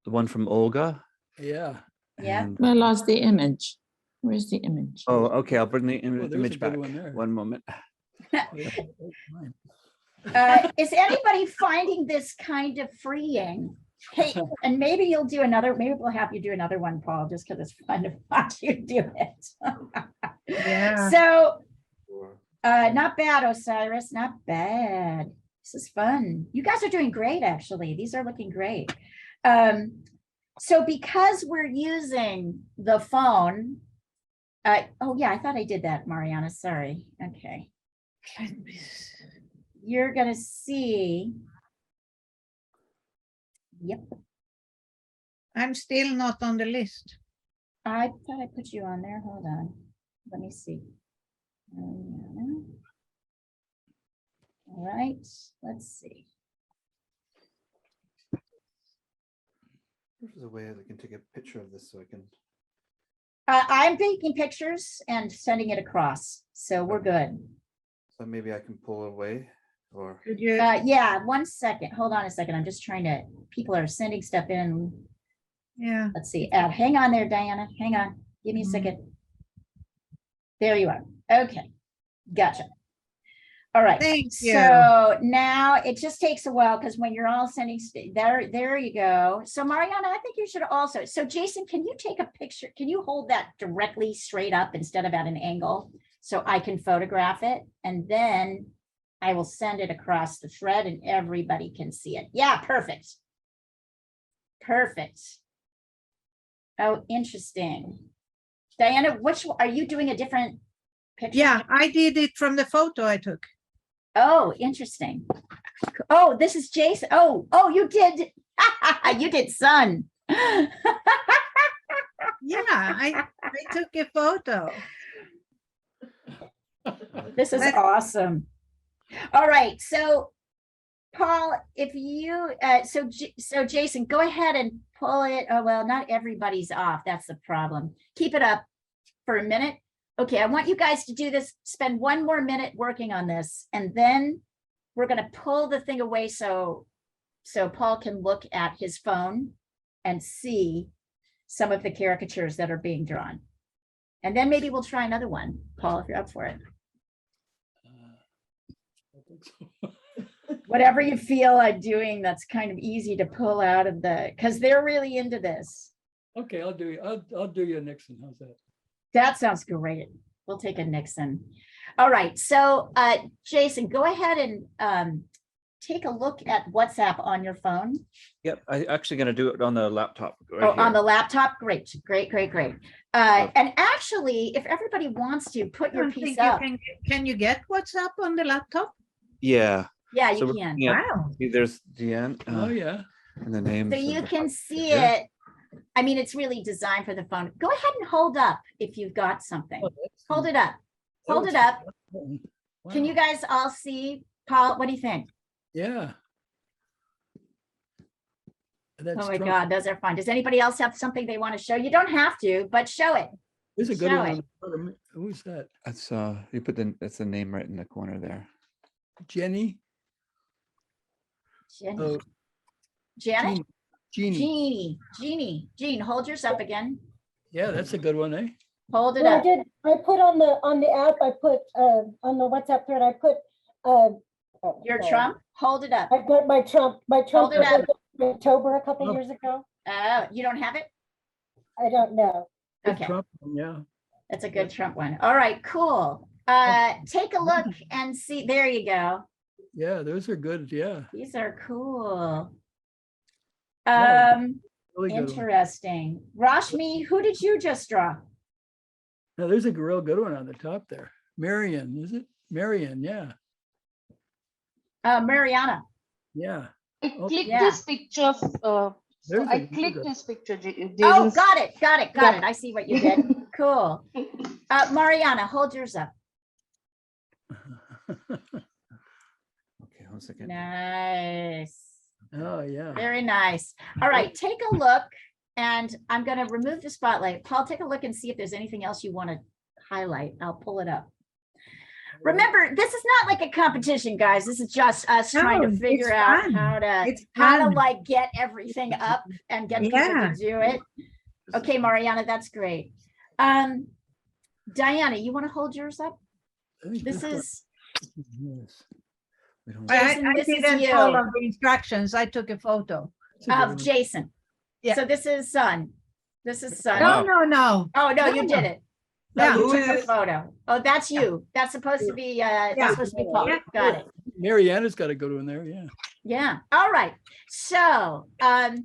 H: the one from Olga.
B: Yeah.
A: Yeah.
H: And-
I: I lost the image. Where's the image?
H: Oh, okay. I'll bring the
B: there's a
H: image
B: good
H: back.
B: one there.
H: One moment.
A: Is anybody finding this kind of freeing? Hey, and maybe you'll do another, maybe we'll have you do another one, Paul, just because it's fun to watch you do it.
C: Yeah.
A: So, not bad, Osiris, not bad. This is fun. You guys are doing great, actually. These are looking great. So because we're using the phone, oh yeah, I thought I did that, Mariana, sorry. Okay. You're gonna see. Yep.
C: I'm still not on the list.
A: I thought I put you on there. Hold on. Let me see. All right, let's see.
J: There's a way I can take a picture of this so I can.
A: I'm taking pictures and sending it across, so we're good.
J: So maybe I can pull it away, or
C: Could you?
A: Yeah, 1 second. Hold on a second. I'm just trying to, people are sending stuff in.
C: Yeah.
A: Let's see. Hang on there, Diana. Hang on. Give me a second. There you are. Okay. Gotcha. All right.
C: Thank you.
A: So now it just takes a while because when you're all sending there you go. So Mariana, I think you should also. So Jason, can you take a picture? Can you hold that directly straight up instead of at an angle so I can photograph it? And then I will send it across the thread and everybody can see it. Yeah, perfect. Perfect. Oh, interesting. Diana, which are you doing a different picture?
C: Yeah, I did it from the photo I took.
A: Oh, interesting. Oh, this is Jason. Oh, you did. You did sun.
C: Yeah, I took a photo.
A: This is awesome. All right. So Paul, if you, so Jason, go ahead and pull it. Oh, well, not everybody's off. That's the problem. Keep it up for a minute. Okay, I want you guys to do this, spend 1 more minute working on this, and then we're going to pull the thing away so Paul can look at his phone and see some of the caricatures that are being drawn. And then maybe we'll try another one, Paul, if you're up for it.
B: I think so.
A: Whatever you feel like doing, that's kind of easy to pull out of because they're really into this.
B: Okay, I'll do you. I'll do you a Nixon. How's that?
A: That sounds great. We'll take a Nixon. All right. So Jason, go ahead and take a look at WhatsApp on your phone.
H: Yep, I actually going to do it on the laptop.
A: On the laptop. Great. And actually, if everybody wants to put your piece up.
C: Can you get WhatsApp on the laptop?
H: Yeah.
A: Yeah,
H: So
A: you
H: we're
A: can.
H: looking at-
C: Wow.
H: see, there's Deanne.
B: Oh yeah.
H: And the names.
A: So you
H: of the
A: can
H: folks
A: see
H: here.
A: it. I mean, it's really designed for the phone. Go ahead and hold up if you've got something. Hold it up. Hold it up.
B: Wow.
A: Can you guys all see? Paul, what do you think?
B: Yeah. That's
A: Oh my
B: Trump.
A: God, those are fun. Does anybody else have something they want to show? You don't have to, but show it.
B: There's a good
A: show
B: one.
A: it.
B: On the bottom. Who's that?
H: That's you put that's the name right in the corner there.
B: Jenny?
A: Jenny.
B: Oh,
A: Janet?
B: Jeannie.
A: Jean, hold yours up again.
B: Yeah, that's a good one, eh?
A: Hold it
L: Well,
A: up.
L: I put on the app, I put on the WhatsApp thread, I put Oh,
A: Your
L: sorry.
A: Trump, hold it up.
L: I've got my Trump
A: Hold it
L: was
A: up.
L: like in October a couple
B: Oh.
L: years ago.
A: You don't have it?
L: I don't know.
B: Good
A: Okay,
B: Trump, yeah.
A: that's a good Trump one. All right, cool. Take a look and see. There you go.
B: Yeah, those are good. Yeah.
A: These are cool.
B: Really good one.
A: Interesting. Rashmi, who did you just draw?
B: Now there's a real good one on the top there. Marion, is it? Marion, yeah.
A: Mariana.
B: Yeah.
M: I
B: Oh,
M: clicked
A: yeah.
M: this picture. So
B: There's
M: I
B: a
M: clicked
B: good-
M: this picture.
A: Oh, got it.
M: Yeah.
A: I see what you did. Cool. Mariana, hold yours up.
H: Okay, 1 second.
A: Nice.
B: Oh, yeah.
A: Very nice. All right, take a look, and I'm going to remove the spotlight. Paul, take a look and see if there's anything else you want to highlight. I'll pull it up. Remember, this is not like a competition, guys. This is just us trying to
C: No,
A: figure
C: it's
A: out
C: fun. It's
A: how to
C: fun.
A: like get everything up and get people
C: Yeah.
A: to do it. Okay, Mariana, that's great. Diana, you want to hold yours up?
B: I think
A: This
B: one-
A: is
B: yes.
H: We don't-
A: Jason,
C: I
A: this is
C: didn't
A: you.
C: follow the instructions. I took a photo.
B: That's a good
A: Of
B: one.
A: Jason.
C: Yeah.
A: So this is son. This is son.
C: No, no, no.
A: Oh, no, you
C: No.
A: did it. No,
C: Yeah.
A: you took a photo. Oh, that's you. That's supposed to be,
C: Yeah.
A: that's supposed to be Paul.
C: Yeah.
A: Got it.
B: Mariana's got to go to in there, yeah.
A: Yeah. All right. So, Paul,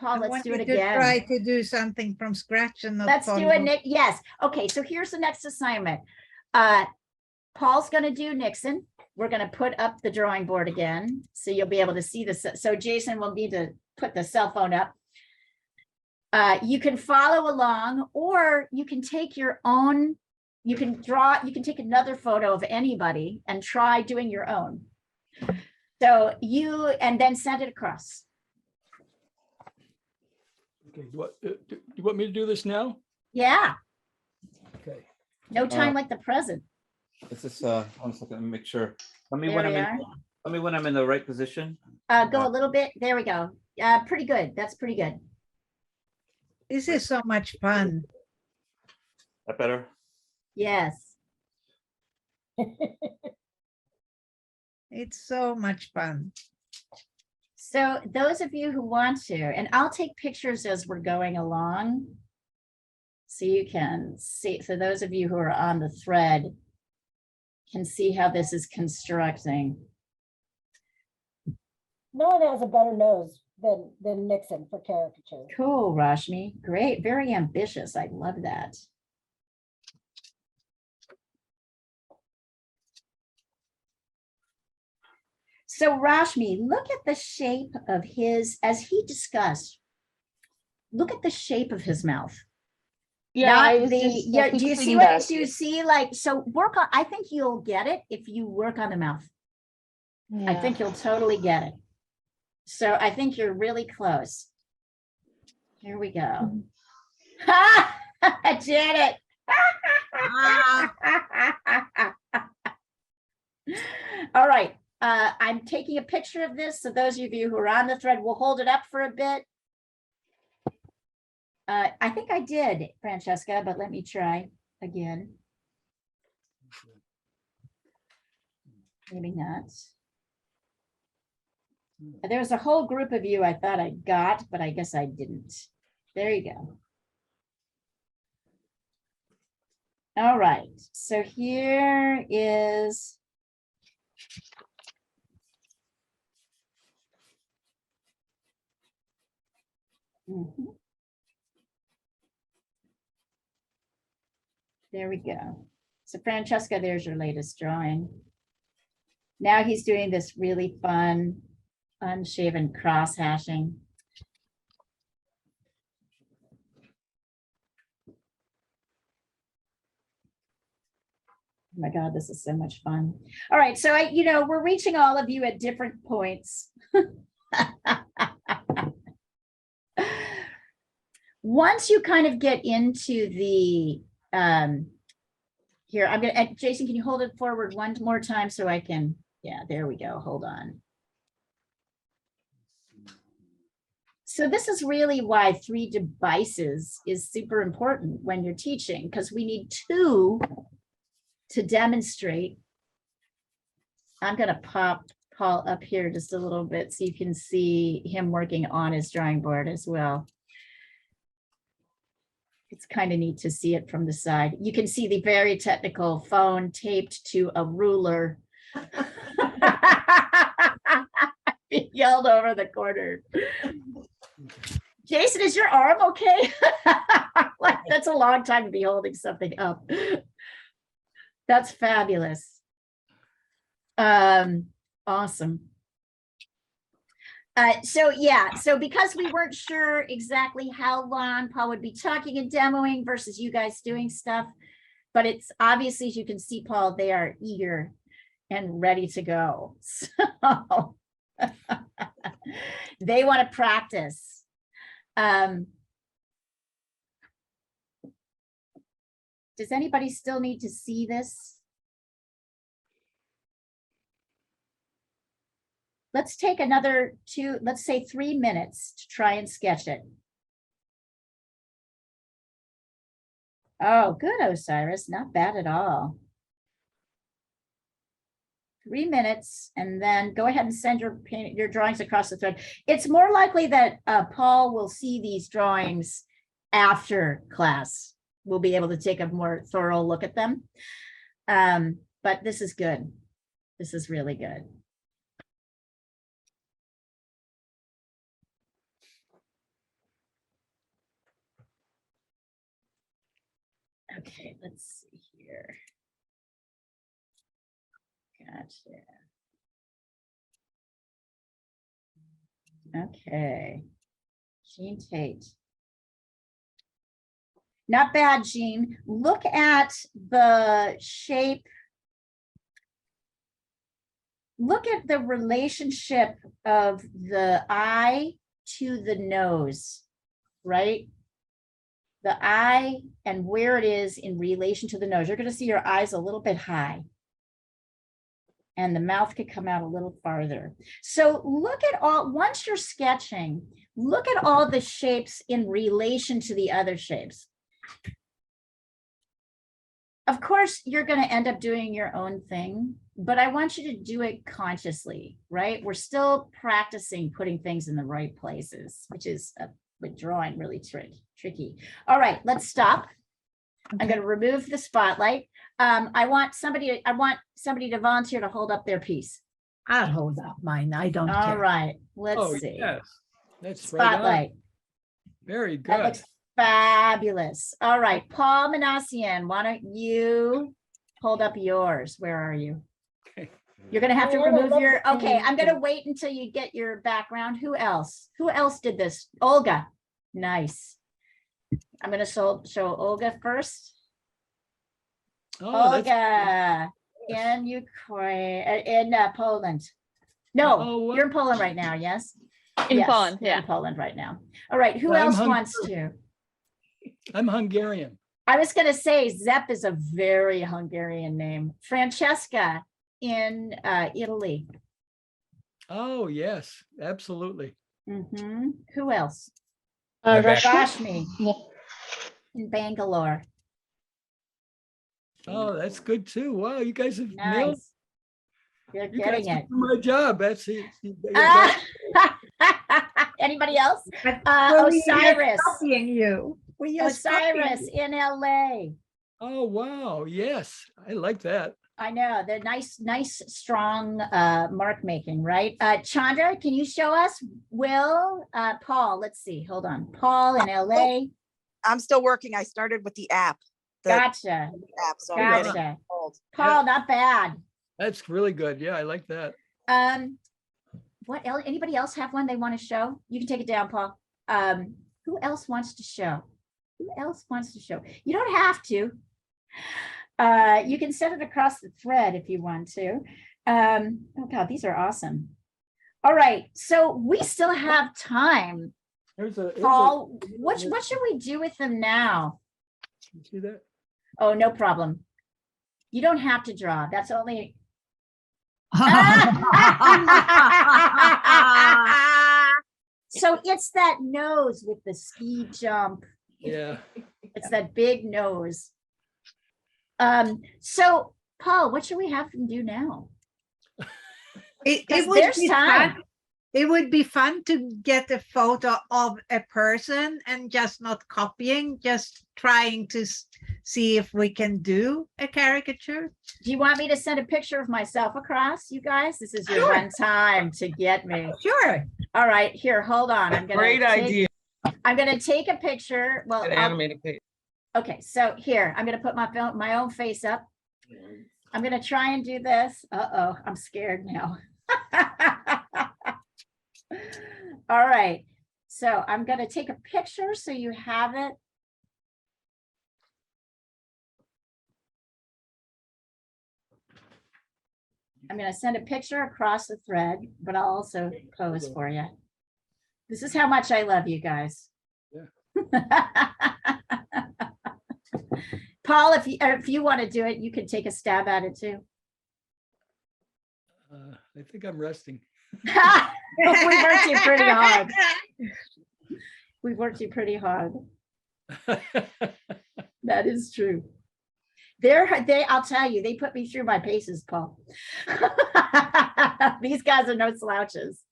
C: I
A: let's
C: want
A: do
C: you
A: it
C: to try
A: again.
C: to do something from scratch and not
A: Let's do
C: follow.
A: it, Nick. Yes. Okay. So here's the next assignment. Paul's going to do Nixon. We're going to put up the drawing board again. So you'll be able to see this. So Jason will need to put the cell phone up. You can follow along, or you can take your own, you can take another photo of anybody and try doing your own. So and then send it across.
B: Okay, do you want me to do this now?
A: Yeah,
B: Okay.
A: no time like the present.
H: Is this 1 second, let me make sure. Tell me
A: There
H: when
A: we
H: I'm
A: are.
H: in, tell me when I'm in the right position.
A: Go a little bit. There we go. Pretty good. That's pretty good.
C: This is so much fun.
H: That better?
A: Yes.
C: It's so much fun.
A: So those of you who want to, and I'll take pictures as we're going along, so you can see, so those of you who are on the thread can see how this is constructing.
L: No one has a better nose than Nixon for caricature.
A: Cool, Rashmi. Great. Very ambitious. I love that. So Rashmi, look at the shape of his, as he discussed, look at the shape of his mouth.
M: Yeah,
A: Not
M: I was
A: the,
M: just
A: yeah, do you see
M: fixing
A: what,
M: that.
A: do you see like, so work on, I think you'll get it if you work on the mouth. I
M: Yeah.
A: think you'll totally get it. So I think you're really close. Here we go. Ha! Janet. All right. I'm taking a picture of this. So those of you who are on the thread, we'll hold it up for a bit. I think I did, Francesca, but let me try again. Maybe not. There's a whole group of you I thought I got, but I guess I didn't. There you go. All right, so here is There we go. So Francesca, there's your latest drawing. Now he's doing this really fun, unshaven cross hashing. Oh my God, this is so much fun. All right, so we're reaching all of you at different points. Once you kind of get into the, here, I'm gonna, Jason, can you hold it forward one more time so I can, yeah, there we go, hold on. So this is really why 3 devices is super important when you're teaching, because we need 2 to demonstrate I'm gonna pop Paul up here just a little bit so you can see him working on his drawing board as well. It's kind of neat to see it from the side. You can see the very technical phone taped to a ruler. Yelled over the corner. Jason, is your arm okay? Like, that's a long time to be holding something up. That's fabulous. Awesome. So because we weren't sure exactly how long Paul would be talking and demoing versus you guys doing stuff, but it's obviously, as you can see, Paul, they are eager and ready to go. So they want to practice. Does anybody still need to see this? Let's take another let's say 3 minutes to try and sketch it. Oh, good, Osiris, not bad at all. 3 minutes, and then go ahead and send your drawings across the thread. It's more likely that Paul will see these drawings after class. We'll be able to take a more thorough look at them. But this is good. This is really good. Okay, let's see here. Gotcha. Okay. Jean Tate. Not bad, Jean. Look at the shape. Look at the relationship of the eye to the nose, right? The eye and where it is in relation to the nose. You're going to see your eyes a little bit high. And the mouth could come out a little farther. So look at once you're sketching, look at all the shapes in relation to the other shapes. Of course, you're going to end up doing your own thing, but I want you to do it consciously, right? We're still practicing putting things in the right places, which is with drawing really tricky. All right, let's stop. Okay. I'm going to remove the spotlight. I want somebody to volunteer to hold up their piece.
C: I'll hold up mine. I don't care.
A: All right, let's see.
B: Yes, that's
A: spotlight.
B: Right on. Very good.
A: That looks fabulous. All right, Paul Manassian, why don't you hold up yours? Where are you?
B: Okay.
A: You're going to have to remove your, okay, I'm going to wait until you get your background. Who else? Who else did this? Olga. Nice. I'm going to show Olga first.
B: Oh,
A: Olga in Ukraine, in Poland. No, you're in Poland right now, yes?
G: In Poland, yeah.
A: In Poland right now. All right, who else wants to?
B: I'm Hungarian.
A: I was going to say Szep is a very Hungarian name. Francesca in Italy.
B: Oh, yes, absolutely.
A: Mm-hmm. Who else?
M: Rashmi.
A: In Bangalore.
B: Oh, that's good too. Wow, you guys have nailed.
A: You're getting it.
B: My job. That's it.
A: Anybody else? Osiris.
C: Copying you.
A: Osiris in LA.
B: Oh, wow. Yes, I like that.
A: I know. They're nice, strong mark making, right? Chandra, can you show us? Will, Paul, let's see. Hold on. Paul in LA.
N: I'm still working. I started with the app.
A: Gotcha.
N: App, so
A: gotcha. Paul, not bad.
B: That's really good. Yeah, I like that.
A: What else? Anybody else have one they want to show? You can take it down, Paul. Who else wants to show? Who else wants to show? You don't have to. You can set it across the thread if you want to. Oh God, these are awesome. All right, so we still have time. Paul, what should we do with them now?
B: You see that?
A: Oh, no problem. You don't have to draw. That's only. So it's that nose with the ski jump.
B: Yeah.
A: It's that big nose. So Paul, what should we have them do now? Because
C: It would
A: there's
C: be
A: time.
C: fun. It would be fun to get a photo of a person and just not copying, just trying to see if we can do a caricature.
A: Do you want me to send a picture of myself across, you guys? This is your
C: Sure.
A: one time to get me.
C: Sure.
A: All right, here, hold on. I'm gonna
O: Great idea.
A: I'm gonna take a picture. Well,
O: An
A: I'll-
O: animated picture.
A: okay, so here, I'm gonna put my own face up. I'm gonna try and do this. Uh-oh, I'm scared now. All right, so I'm gonna take a picture so you have it. I'm gonna send a picture across the thread, but I'll also pose for you. This is how much I love you guys. Paul, if you want to do it, you can take a stab at it too.
B: I think I'm resting.
A: We worked you pretty hard. We worked you pretty hard. That is true. I'll tell you, they put me through my paces, Paul. These guys are no slouches.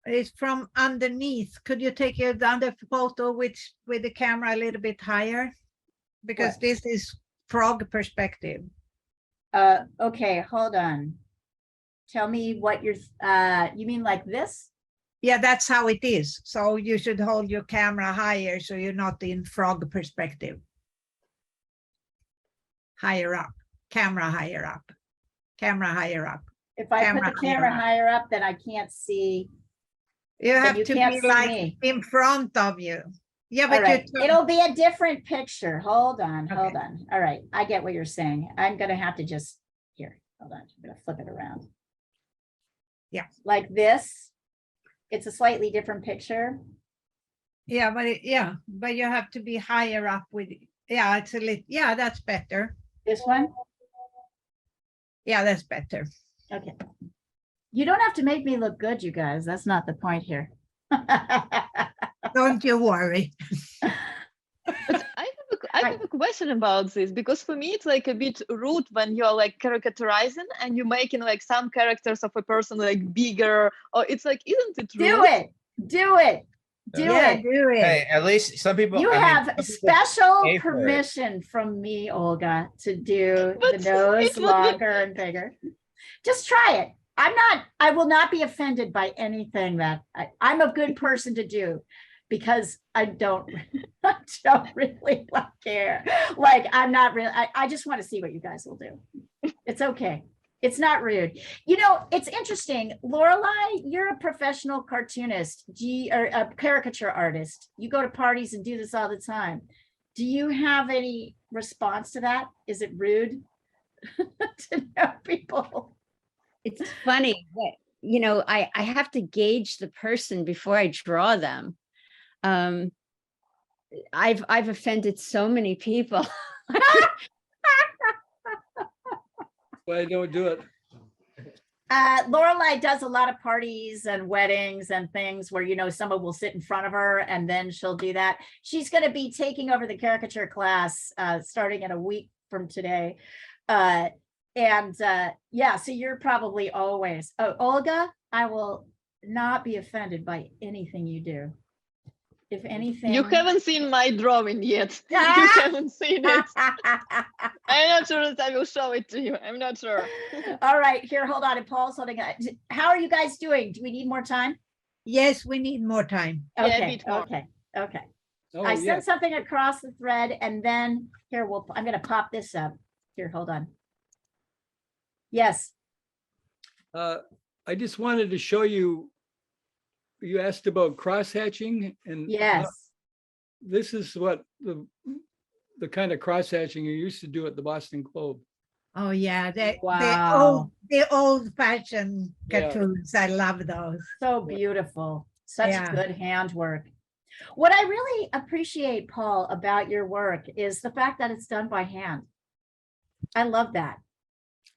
C: It's from underneath. Could you take another photo with the camera a little bit higher? Because
A: What?
C: this is frog perspective.
A: Okay, hold on. Tell me what you mean like this?
C: Yeah, that's how it is. So you should hold your camera higher so you're not in frog perspective. Higher up, camera higher up, camera higher up.
A: If I put
C: Camera
A: the camera
C: higher up.
A: higher up, then I can't see.
C: You
A: Then
C: have
A: you
C: to
A: can't
C: be
A: see
C: like
A: me.
C: in front of you. Yeah,
A: All
C: but
A: right,
C: you
A: it'll be a different picture. Hold on, hold
C: Okay.
A: on. All right, I get what you're saying. I'm gonna have to just, here, hold on, I'm gonna flip it around.
C: Yeah.
A: Like this. It's a slightly different picture.
C: yeah, but you have to be higher up with, yeah, it's a little, yeah, that's better.
A: This one?
C: Yeah, that's better.
A: Okay. You don't have to make me look good, you guys. That's not the point here.
C: Don't you worry.
G: But I have a question about this, because for me it's like a bit rude when you're like caricaturizing and you're making like some characters of a person like bigger, or it's like, isn't it rude?
A: Do it, do it, do
C: Yeah,
A: it.
C: do it.
D: Hey, at least some people.
A: You
D: I mean,
A: have
D: some people
A: special
D: pay for it.
A: permission from me, Olga, to do the
G: But
A: nose
G: it would be-
A: longer and bigger. Just try it. I will not be offended by anything that I'm a good person to do, because I don't really care. Like, I'm not really, I just want to see what you guys will do. It's okay. It's not rude. You know, it's interesting. Lorelei, you're a professional cartoonist, or a caricature artist. You go to parties and do this all the time. Do you have any response to that? Is it rude to know people?
M: It's funny that, you know, I have to gauge the person before I draw them. I've offended so many people.
B: Why I don't do it.
A: Lorelei does a lot of parties and weddings and things where, you know, someone will sit in front of her and then she'll do that. She's going to be taking over the caricature class starting in a week from today. Yeah, so you're probably always, oh, Olga, I will not be offended by anything you do. If anything.
G: You haven't seen my drawing yet. You haven't seen it. I'm not sure that I will show it to you. I'm not sure.
A: All right, here, hold on. And Paul's holding it. How are you guys doing? Do we need more time?
C: Yes, we need more time.
G: Yeah, a
A: Okay,
G: bit more.
A: okay, okay.
B: Oh,
A: I
B: yeah.
A: sent something across the thread, and then here, I'm gonna pop this up. Here, hold on. Yes,
B: I just wanted to show you, you asked about cross-hatching, and
A: yes.
B: this is what the kind of cross-hatching you used to do at the Boston Globe.
C: Oh yeah,
A: Wow.
C: the old fashioned
B: Yeah.
C: cartoons. I love those.
A: So beautiful. Such
C: Yeah.
A: good handwork. What I really appreciate, Paul, about your work is the fact that it's done by hand. I love that.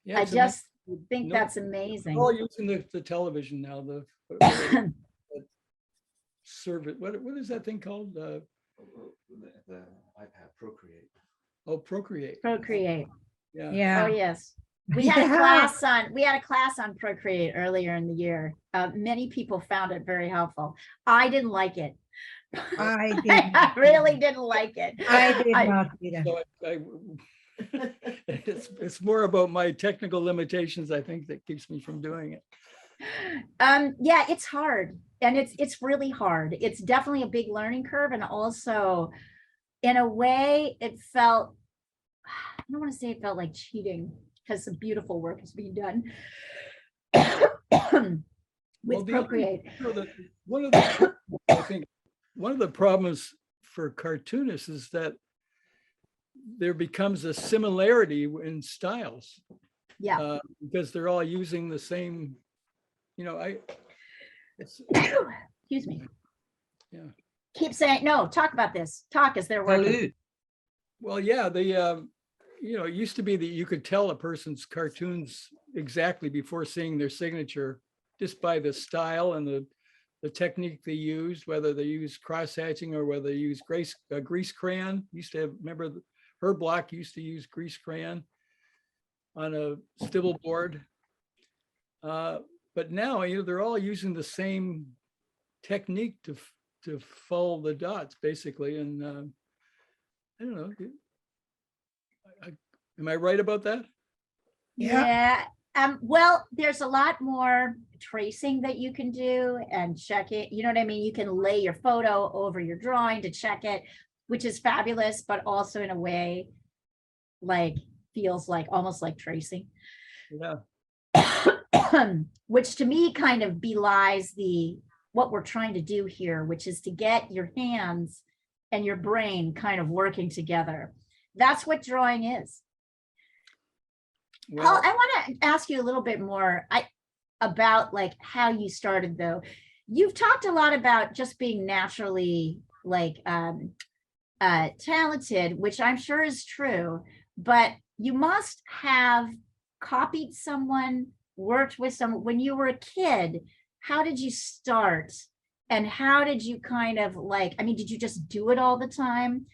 B: Yeah,
A: I
B: it's
A: just
B: amazing.
A: think
B: No,
A: that's amazing.
B: All using the television now, service. What is that thing called?
J: The iPad Procreate.
B: Oh, Procreate.
A: Procreate.
B: Yeah.
A: Oh,
C: Yeah.
A: yes. We had a
C: Yeah.
A: class on Procreate earlier in the year. Many people found it very helpful. I didn't like it.
C: I did.
A: I really didn't like it.
C: I did not either.
B: So it's more about my technical limitations, I think, that keeps me from doing it.
A: Yeah, it's hard, and it's really hard. It's definitely a big learning curve, and also, in a way, it felt, I don't want to say it felt like cheating, because some beautiful work is being done with Procreate.
B: I think one of the problems for cartoonists is that there becomes a similarity in styles.
A: Yeah.
B: Because they're all using the same,
A: Excuse me.
B: Yeah.
A: Keep saying, no, talk about this. Talk as they're working.
B: Well, yeah, it used to be that you could tell a person's cartoons exactly before seeing their signature just by the style and the technique they used, whether they use cross-hatching or whether they use grease crayon. Used to have, remember, Herb Block used to use grease crayon on a stibble board. But now, they're all using the same technique to follow the dots, basically. And I don't know. Am I right about that?
A: Yeah. Well, there's a lot more tracing that you can do and check it. You know what I mean? You can lay your photo over your drawing to check it, which is fabulous, but also in a way, like, feels like almost like tracing.
B: Yeah.
A: Which to me kind of belies what we're trying to do here, which is to get your hands and your brain kind of working together. That's what drawing is.
B: Well,
A: Paul, I want to ask you a little bit more about like how you started though. You've talked a lot about just being naturally like talented, which I'm sure is true, but you must have copied someone, worked with someone when you were a kid. How did you start? And how did you kind of like, I mean, did you just do it all the time?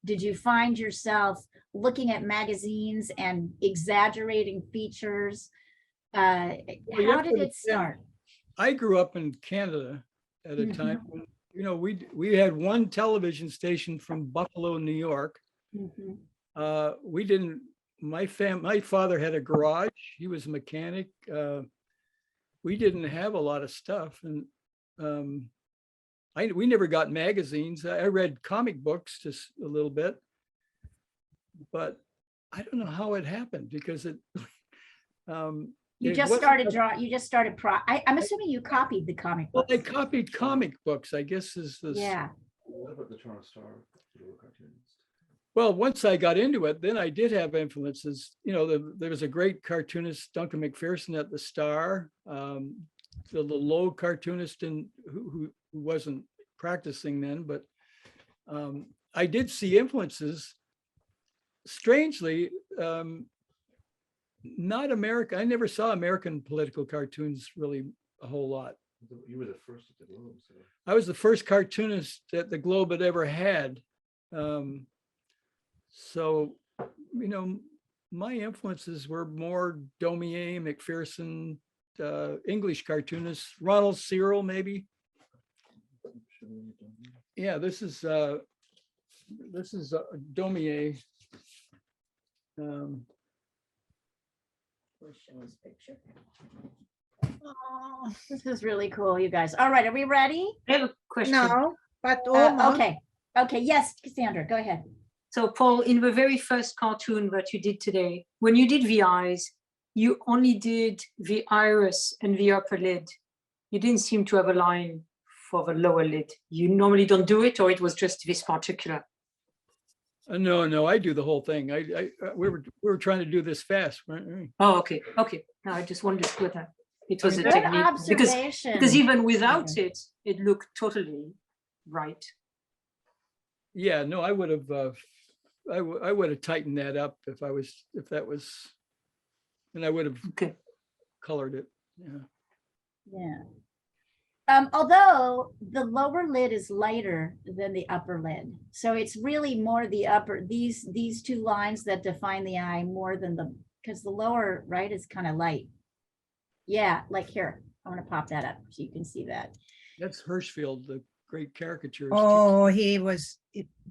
A: Did you find yourself looking at magazines and exaggerating features? How did it start?
B: I grew up in Canada at a time when, we had one television station from Buffalo, New York. We didn't, my father had a garage. He was a mechanic. We didn't have a lot of stuff. And we never got magazines. I read comic books just a little bit, but I don't know how it happened because I'm assuming you copied the comic books. Well, I copied comic books, I guess is the.
A: Yeah.
J: What about the Toronto Star? Cartoonist?
B: Well, once I got into it, then I did have influences. There was a great cartoonist, Duncan McPherson at the Star, the low cartoonist who wasn't practicing then, but I did see influences. Strangely, not America. I never saw American political cartoons really a whole lot.
J: You were the first at the Globe. So.
B: I was the first cartoonist that the Globe had ever had. So, my influences were more Daumier, McPherson, English cartoonists, Ronald Searle, maybe. Yeah, this is Daumier.
A: Show his picture. Oh, this is really cool, you guys. All right, are we ready?
F: I have a question.
C: No, but almost.
A: Okay, yes, Cassandra, go ahead.
F: So Paul, in the very first cartoon that you did today, when you did the eyes, you only did the iris and the upper lid. You didn't seem to have a line for the lower lid. You normally don't do it, or it was just this particular?
B: No, I do the whole thing. We were trying to do this fast, weren't we?
F: Oh, okay. No, I just wondered whether it was a
A: Good
F: technique
A: observation.
F: because even without it looked totally right.
B: Yeah, no, I would have. I would have tightened that up if that was, and I would have colored it. Yeah.
A: Although the lower lid is lighter than the upper lid. So it's really more the upper, these two lines that define the eye more than because the lower right is kind of light. Yeah, like here, I want to pop that up so you can see that.
B: That's Hirschfeld, the great caricaturist.
C: Oh, he was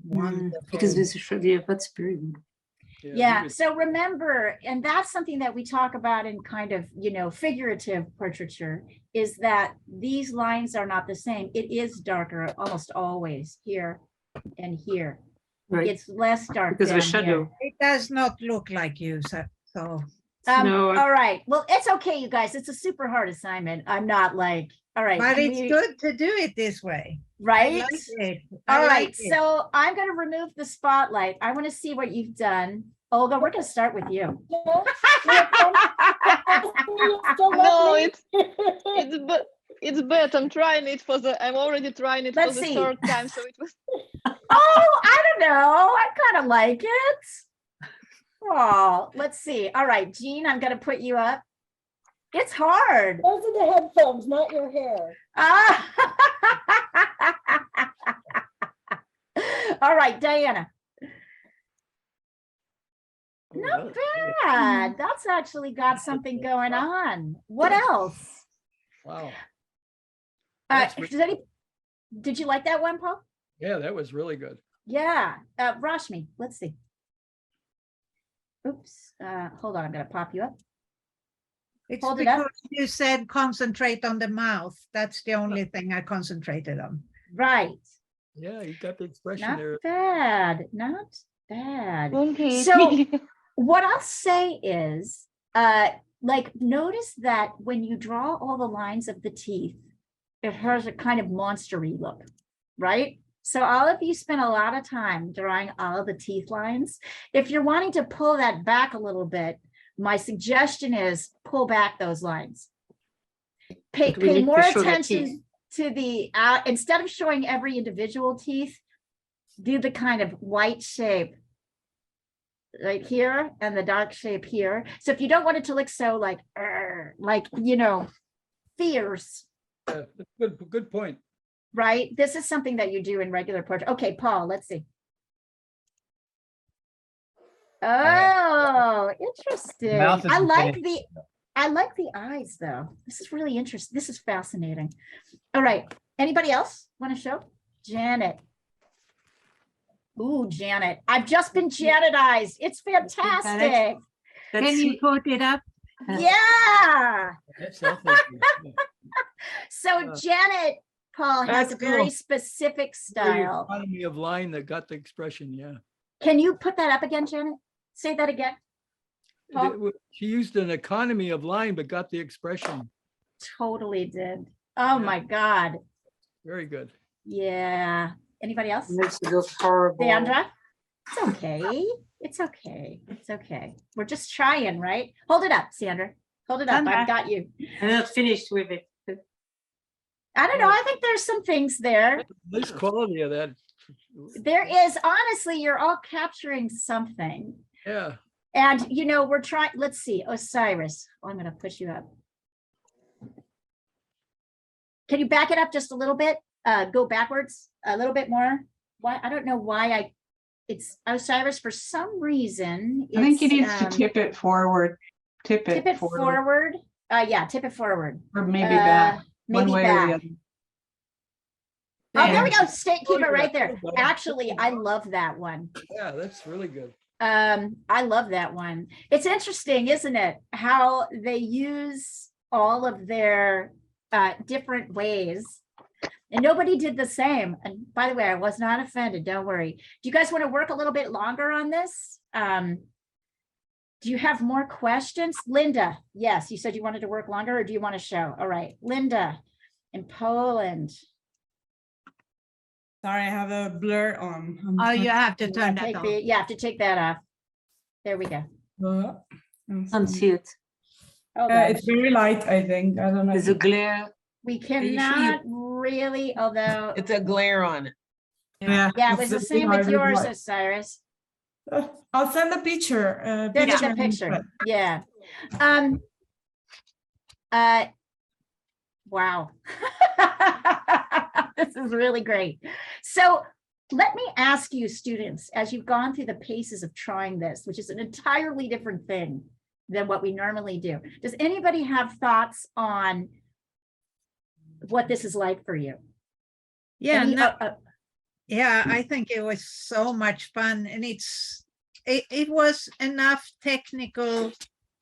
C: wonderful.
F: Because this is, yeah, that's very good.
A: Yeah, so remember, and that's something that we talk about in kind of, figurative portraiture, is that these lines are not the same. It is darker almost always here and here.
F: Right.
A: It's less dark
F: because of a
A: down
F: shadow.
A: here.
C: It does not look like you, so.
F: No,
A: all right. Well, it's okay, you guys. It's a super hard assignment. I'm not like, all right.
C: But it's good to do it this way.
A: Right?
C: I like it.
A: All
C: I
A: right.
C: like it.
A: So I'm going to remove the spotlight. I want to see what you've done. Olga, we're going to start with you.
G: No, it's bad. I'm already trying it for the third time, so it was.
A: Oh, I don't know. I kind of like it. Oh, let's see. All right, Jean, I'm going to put you up. It's hard.
L: Those are the headphones, not your hair.
A: All right, Diana. Not bad. That's actually got something going on. What else?
B: Wow.
A: Did you like that one, Paul?
B: Yeah, that was really good.
A: Yeah. Rashmi, let's see. Oops. Hold on. I'm going to pop you up.
C: It's
A: Hold it up.
C: because you said concentrate on the mouth. That's the only thing I concentrated on.
A: Right.
B: Yeah, you got the expression
A: Not
B: there.
A: bad. Not bad.
G: Okay.
A: So what I'll say is, notice that when you draw all the lines of the teeth, it has a kind of monstery look, right? So all of you spend a lot of time drawing all of the teeth lines. If you're wanting to pull that back a little bit, my suggestion is pull back those lines. Pay more attention to the, instead of showing every individual teeth, do the kind of white shape right here and the dark shape here. So if you don't want it to look so fierce.
B: Yeah, good point.
A: Right? This is something that you do in regular portrait. Okay, Paul, let's see. Oh, interesting. I like the eyes though. This is really interesting. This is fascinating. All right. Anybody else want to show? Janet. Ooh, Janet. I've just been Janetized. It's fantastic.
C: Can you put it up?
A: Yeah. So
B: Yeah.
A: Janet, Paul, has
B: That's
A: a very
B: cool.
A: specific
B: The
A: style.
B: economy of line that got the expression, yeah.
A: Can you put that up again, Janet? Say that again. Paul?
B: She used an economy of line, but got the expression.
A: Totally did. Oh my God.
B: Very good.
A: Yeah. Anybody else?
F: Makes it look horrible.
A: Sandra? It's okay. It's okay. It's okay. We're just trying, right? Hold it up, Sandra. Hold it up.
F: Sandra.
A: I've got you.
F: I'm not finished with it.
A: I don't know. I think there's some things there.
B: Nice quality of that.
A: There is, honestly, you're all capturing something.
B: Yeah.
A: And, we're trying, let's see, Osiris. Oh, I'm going to push you up. Can you back it up just a little bit? Go backwards a little bit more. Why? I don't know why it's Osiris for some reason.
K: I think he needs
A: it's,
K: to tip it forward. Tip it
A: forward. Yeah, tip it forward.
K: Or maybe back.
A: Maybe
K: One way
A: back.
K: or the other.
A: Oh, there we go. Keep it right there. Actually, I love that one.
B: Yeah, that's really good.
A: I love that one. It's interesting, isn't it? How they use all of their different ways. And nobody did the same. And by the way, I was not offended. Don't worry. Do you guys want to work a little bit longer on this? Do you have more questions? Linda, yes, you said you wanted to work longer, or do you want to show? All right, Linda in Poland.
O: Sorry, I have a blur on.
C: Oh, you have to turn that off.
A: You have to take that off. There we go.
F: Can't see it.
O: It's very light, I think. I don't know.
F: There's a glare.
A: We cannot really, although.
I: It's a glare on it.
O: Yeah,
A: Yeah, it was the same with yours, Osiris.
O: I'll send a picture.
A: There's a picture. Yeah. Wow. This is really great. So let me ask you, students, as you've gone through the paces of trying this, which is an entirely different thing than what we normally do. Does anybody have thoughts on what this is like for you?
C: Yeah,
A: Any-
C: no, yeah, I think it was so much fun, and it was enough technical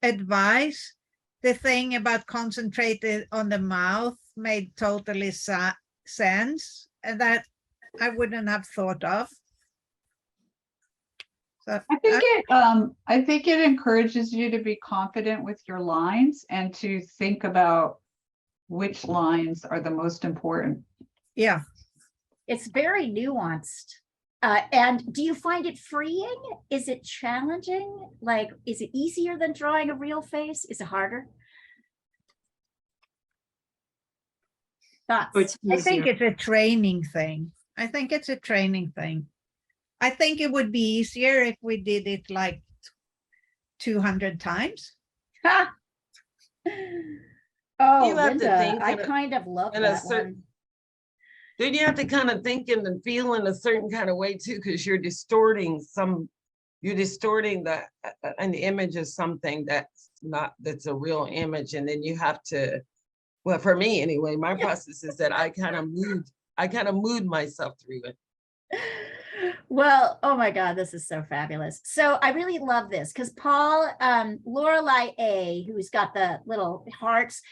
C: advice. The thing about concentrated on the mouth made totally sense, and that I wouldn't have thought of. So
K: I think it encourages you to be confident with your lines and to think about which lines are the most important.
C: yeah,
A: It's very nuanced. And do you find it freeing? Is it challenging? Like, is it easier than drawing a real face? Is it harder? Thoughts?
C: I think it's a training thing. I think it's a training thing. I think it would be easier if we did it like 200 times.
A: Ha! Oh,
P: You have to
A: Linda,
P: think
A: I
P: in a-
A: kind of love
P: in a
A: that
P: certain-
A: one.
P: Then you have to kind of think and feel in a certain kind of way too, because you're distorting an image of something that's a real image. And then you have to, well, for me anyway, my process is that I kind of moved myself through it.
A: Well, oh my God, this is so fabulous. So I really love this because Paul, Lorelei A, who's got the little hearts,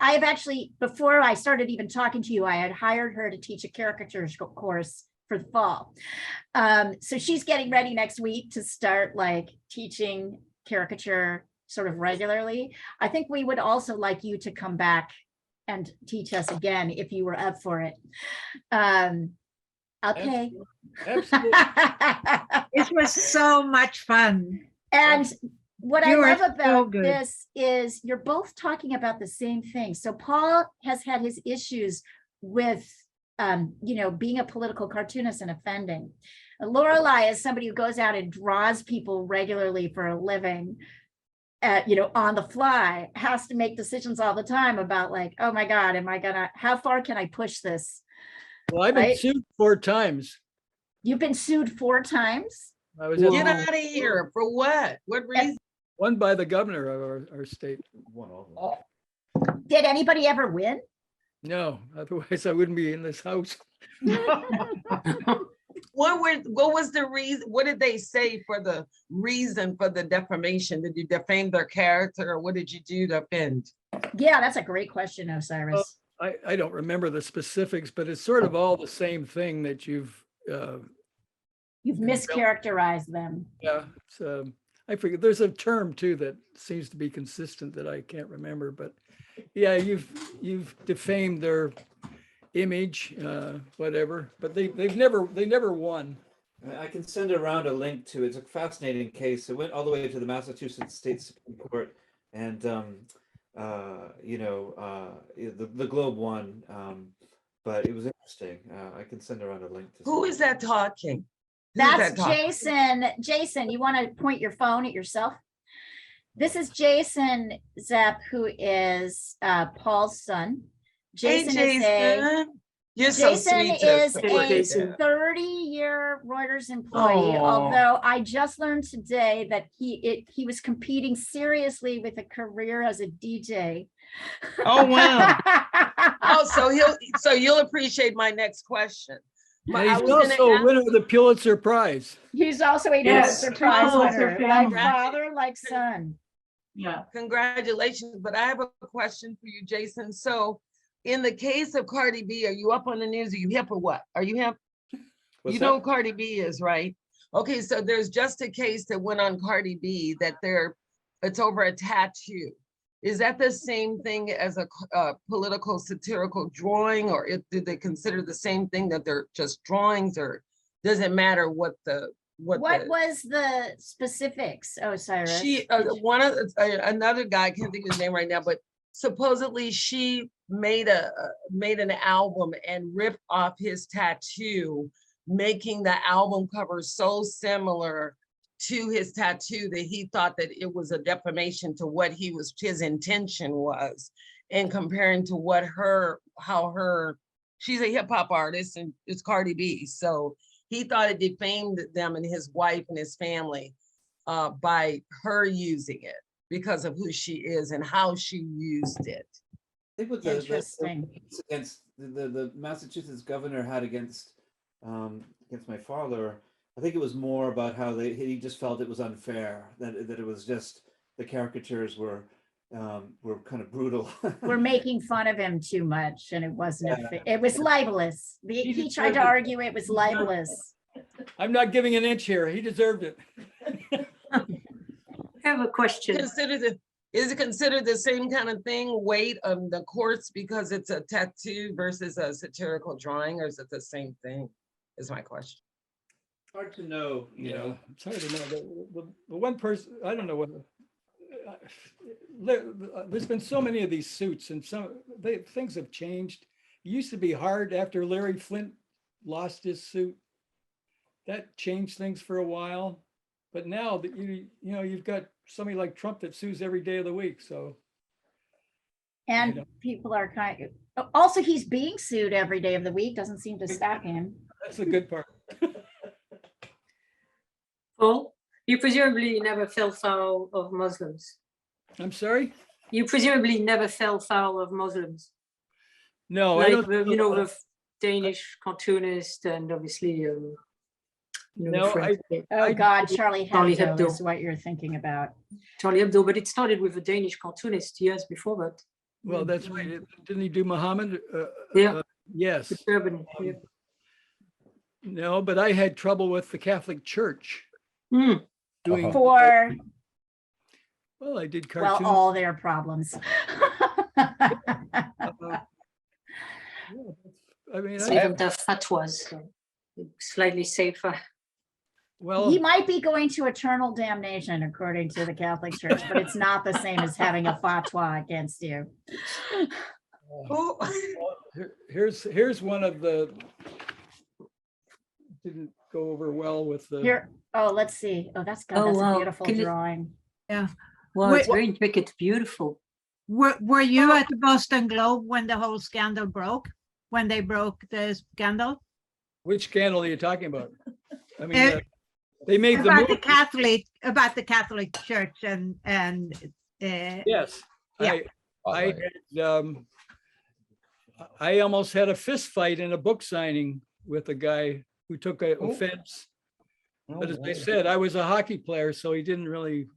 A: I have actually, before I started even talking to you, I had hired her to teach a caricature course for the fall. So she's getting ready next week to start like teaching caricature sort of regularly. I think we would also like you to come back and teach us again if you were up for it. Okay.
B: Absolutely.
C: It was so much fun.
A: And what I
C: You are
A: love
C: so
A: about
C: good.
A: this is you're both talking about the same thing. So Paul has had his issues with, being a political cartoonist and offending. Lorelei is somebody who goes out and draws people regularly for a living, on the fly, has to make decisions all the time about like, oh my God, how far can I push this?
B: Well, I've been
A: Right?
B: sued 4 times.
A: You've been sued 4 times?
B: I was
P: Get out of here. For what? What reason?
B: one by the governor of our state.
A: Did anybody ever win?
B: No, otherwise I wouldn't be in this house.
P: What was the reason? What did they say for the reason for the defamation? Did you defame their character, or what did you do to offend?
A: Yeah, that's a great question, Osiris.
B: I don't remember the specifics, but it's sort of all the same thing that you've
A: mischaracterized them.
B: Yeah, it's, I forget. There's a term too that seems to be consistent that I can't remember, but yeah, you've defamed their image, whatever. But they never won.
H: I can send around a link to it. It's a fascinating case. It went all the way to the Massachusetts State Supreme Court, and the Globe won, but it was interesting. I can send around a link to.
P: Who is that talking?
A: That's Jason. Jason, you want to point your phone at yourself? This is Jason Szep, who is Paul's son. Jason
P: You're so
A: Jason
P: sweet.
A: is
P: Jason.
A: a 30-year Reuters employee, although I just learned today that he was competing seriously with a career as a DJ.
P: Oh wow. So you'll appreciate my next question.
B: And he's also a winner of the Pulitzer Prize.
A: He's also a Pulitzer Prize winner, like father, like son.
K: Yeah.
P: Congratulations. But I have a question for you, Jason. So in the case of Cardi B, are you up on the news? Are you hip or what? Are you hip?
H: What's
P: You know
H: that?
P: who Cardi B is, right? Okay, so there's just a case that went on Cardi B that it's over a tattoo. Is that the same thing as a political satirical drawing, or do they consider the same thing that they're just drawings, or does it matter what
A: was the specifics, Osiris?
P: She another guy, I can't think of his name right now, but supposedly she made an album and ripped off his tattoo, making the album cover so similar to his tattoo that he thought that it was a defamation to what his intention was, and comparing to how her she's a hip hop artist and it's Cardi B. So he thought it defamed them and his wife and his family by her using it because of who she is and how she used it.
H: I think what
A: Interesting.
H: against the Massachusetts governor had against my father, I think it was more about how he just felt it was unfair, that it was just the caricatures were kind of brutal.
A: We're making fun of him too much, and it wasn't. It was libelous. He tried to argue it was libelous.
B: I'm not giving an inch here. He deserved it.
F: I have a question.
P: Is it considered the same kind of thing, weight of the courts because it's a tattoo versus a satirical drawing, or is it the same thing? Is my question.
H: Hard to know, you know.
B: It's hard to know. The one person, I don't know what. There's been so many of these suits, and things have changed. It used to be hard after Larry Flint lost his suit. That changed things for a while, but now that you've got somebody like Trump that sues every day of the week. So,
A: and people are also, he's being sued every day of the week. Doesn't seem to stop him.
B: That's the good part.
F: Paul, you presumably never fell foul of Muslims.
B: I'm sorry?
F: You presumably never fell foul of Muslims.
B: No,
F: like
B: I don't.
F: the Danish cartoonist and obviously
A: God, Charlie Hebdo
F: Hebdo
A: is what you're thinking about.
F: Charlie Hebdo, but it started with a Danish cartoonist years before that.
B: Well, that's right. Didn't he do Muhammad?
F: Yeah.
B: Yes.
F: Urban. Yeah.
B: No, but I had trouble with the Catholic Church. Doing
A: For
B: well, I did cartoons.
A: Well, all their problems.
B: I mean,
F: even the fatwas, slightly safer.
B: Well,
A: he might be going to eternal damnation according to the Catholic Church, but it's not the same as having a fatwa against you.
B: Here's one of the didn't go over well with the
A: here. Oh, let's see. Oh, that's good. That's a beautiful drawing.
C: Yeah.
F: Well, it's very intricate, beautiful.
C: Were you at the Boston Globe when the whole scandal broke? When they broke the scandal?
B: Which scandal are you talking about? I mean, they made
C: about the Catholic Church and
B: yes,
C: yeah.
B: I almost had a fist fight in a book signing with a guy who took offense. But as I said, I was a hockey player, so he didn't really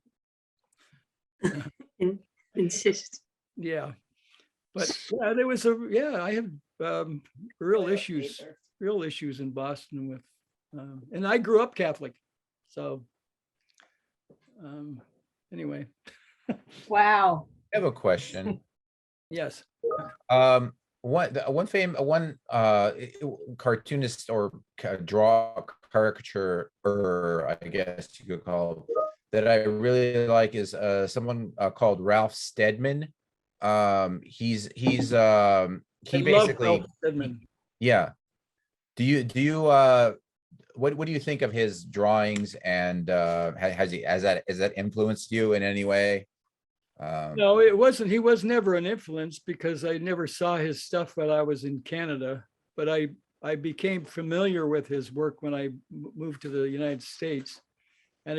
F: insist.
B: Yeah, but there was I have real issues in Boston with, and I grew up Catholic, so anyway.
A: Wow.
D: I have a question.
B: Yes.
D: One cartoonist or caricature, or I guess you could call it, that I really like is someone called Ralph Steadman. He basically, yeah. Do you what do you think of his drawings, and has that influenced you in any way?
B: No, it wasn't. He was never an influence because I never saw his stuff while I was in Canada, but I became familiar with his work when I moved to the United States. And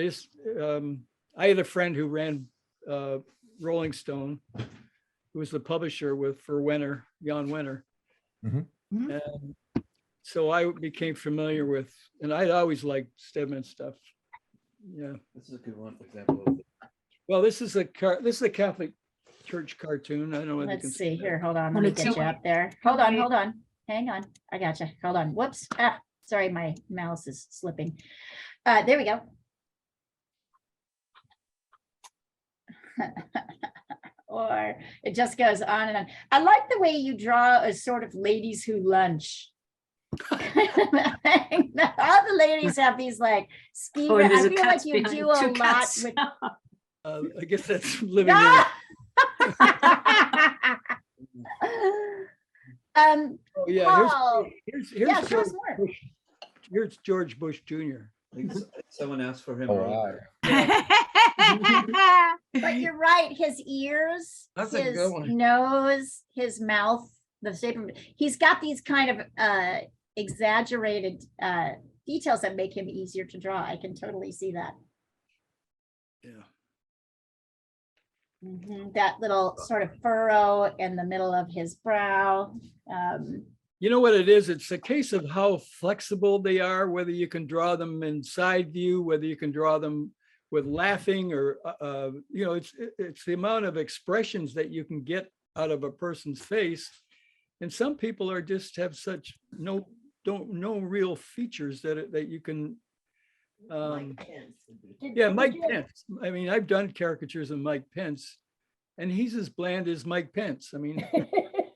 B: I had a friend who ran Rolling Stone, who was the publisher for Wenner, Jan Wenner.
D: Mm-hmm.
B: And so I became familiar with, and I'd always liked Stedman stuff. Yeah.
H: This is a good one example.
B: Well, this is a Catholic Church cartoon. I don't know.
A: Let's see here. Hold on. Let me get you up there. Hold on. Hang on. I got you. Hold on. Whoops. Sorry, my mouse is slipping. There we go. Or it just goes on and on. I like the way you draw a sort of ladies who lunch. All the ladies have these like ski. I feel like you do a lot with.
B: I guess that's living in. Oh yeah, here's George Bush. Here's George Bush Jr.
H: Someone asked for him.
A: But you're right. His ears,
P: That's
A: his nose, his mouth the shape of, he's got these kind of exaggerated details that make him easier to draw. I can totally see that.
B: Yeah.
A: That little sort of furrow in the middle of his brow.
B: You know what it is? It's a case of how flexible they are, whether you can draw them in side view, whether you can draw them with laughing or, you know, it's the amount of expressions that you can get out of a person's face. And some people are just have such no real features that you can, yeah, Mike Pence. I mean, I've done caricatures of Mike Pence and he's as bland as Mike Pence. I mean,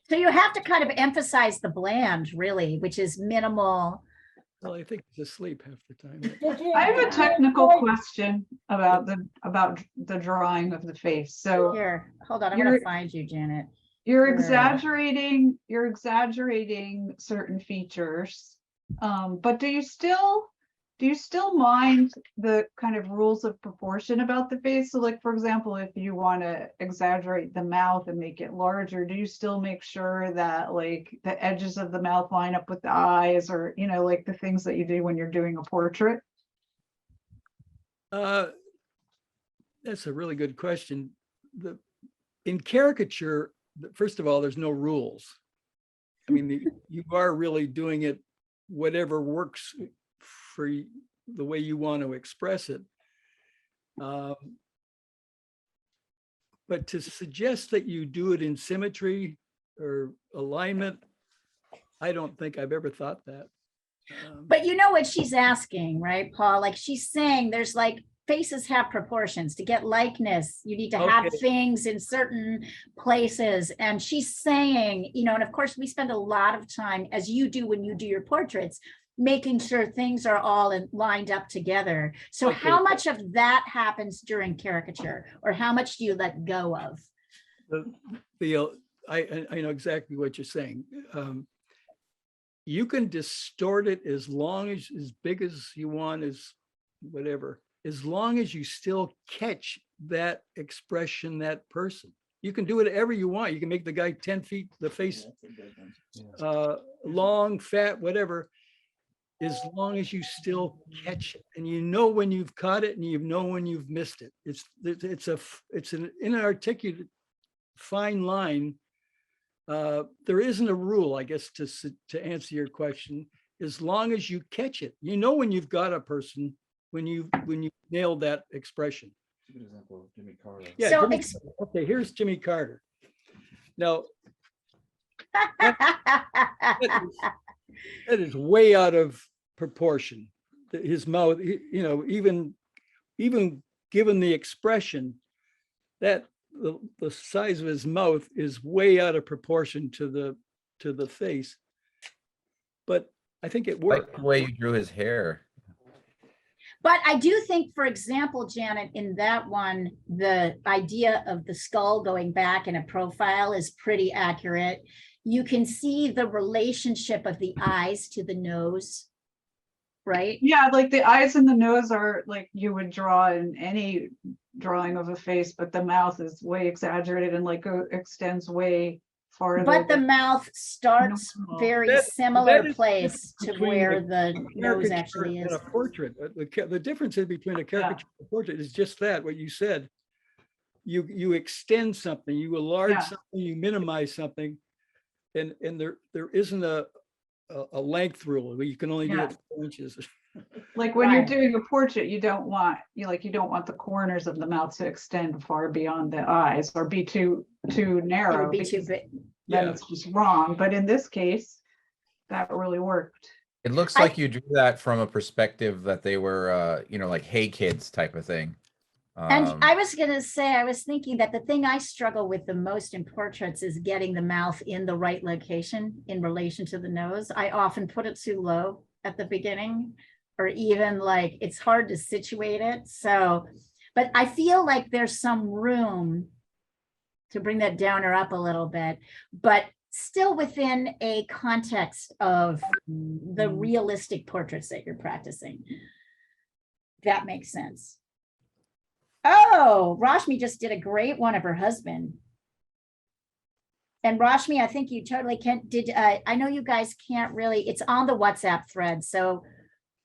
A: so you have to kind of emphasize the bland, really, which is minimal.
B: Well, I think he's asleep half the time.
K: I have a technical question about the drawing of the face. So
A: here, hold on, I'm gonna find you, Janet.
K: You're exaggerating certain features, but do you still mind the kind of rules of proportion about the face? So like, for example, if you want to exaggerate the mouth and make it larger, do you still make sure that like the edges of the mouth line up with the eyes, or, you know, like the things that you do when you're doing a portrait?
B: That's a really good question. In caricature, first of all, there's no rules. I mean, you are really doing it whatever works for the way you want to express it. But to suggest that you do it in symmetry or alignment, I don't think I've ever thought that.
A: But you know what she's asking, right, Paul? Like she's saying there's like faces have proportions. To get likeness, you need to have things in certain places. And she's saying, you know, and of course we spend a lot of time, as you do when you do your portraits, making sure things are all lined up together. So how much of that happens during caricature, or how much do you let go of?
B: I know exactly what you're saying. You can distort it as big as you want, as whatever, as long as you still catch that expression, that person. You can do whatever you want. You can make the guy 10 feet, the face long, fat, whatever, as long as you still catch it. And you know when you've caught it and you know when you've missed it. It's an inarticulate fine line. There isn't a rule, I guess, to answer your question. As long as you catch it, you know when you've got a person, when you nailed that expression.
J: It's a good example of Jimmy Carter.
B: Yeah.
A: So
B: okay, here's Jimmy Carter. Now, that is way out of proportion. His mouth, you know, even given the expression, that the size of his mouth is way out of proportion to the face. But I think it worked.
D: Like the way you drew his hair.
A: But I do think, for example, Janet, in that one, the idea of the skull going back in a profile is pretty accurate. You can see the relationship of the eyes to the nose, right?
K: Yeah, like the eyes and the nose are like you would draw in any drawing of a face, but the mouth is way exaggerated and like extends way farther.
A: But the mouth starts very similar place to where the nose actually is.
B: A portrait. The difference between a caricature and a portrait is just that, what you said. You extend something, you enlarge something, you minimize something, and there isn't a length rule where you can only do it 4 inches.
K: Like when you're doing a portrait, you don't want the corners of the mouth to extend far beyond the eyes or be too narrow.
A: It would be too big.
K: Then it's just wrong. But in this case, that really worked.
D: It looks like you drew that from a perspective that they were, you know, like Hey Kids type of thing.
A: And I was going to say, I was thinking that the thing I struggle with the most in portraits is getting the mouth in the right location in relation to the nose. I often put it too low at the beginning, or even like it's hard to situate it. So, but I feel like there's some room to bring that down or up a little bit, but still within a context of the realistic portraits that you're practicing. That makes sense. Oh, Rashmi just did a great one of her husband. And Rashmi, I think you totally can't, I know you guys can't really, it's on the WhatsApp thread, so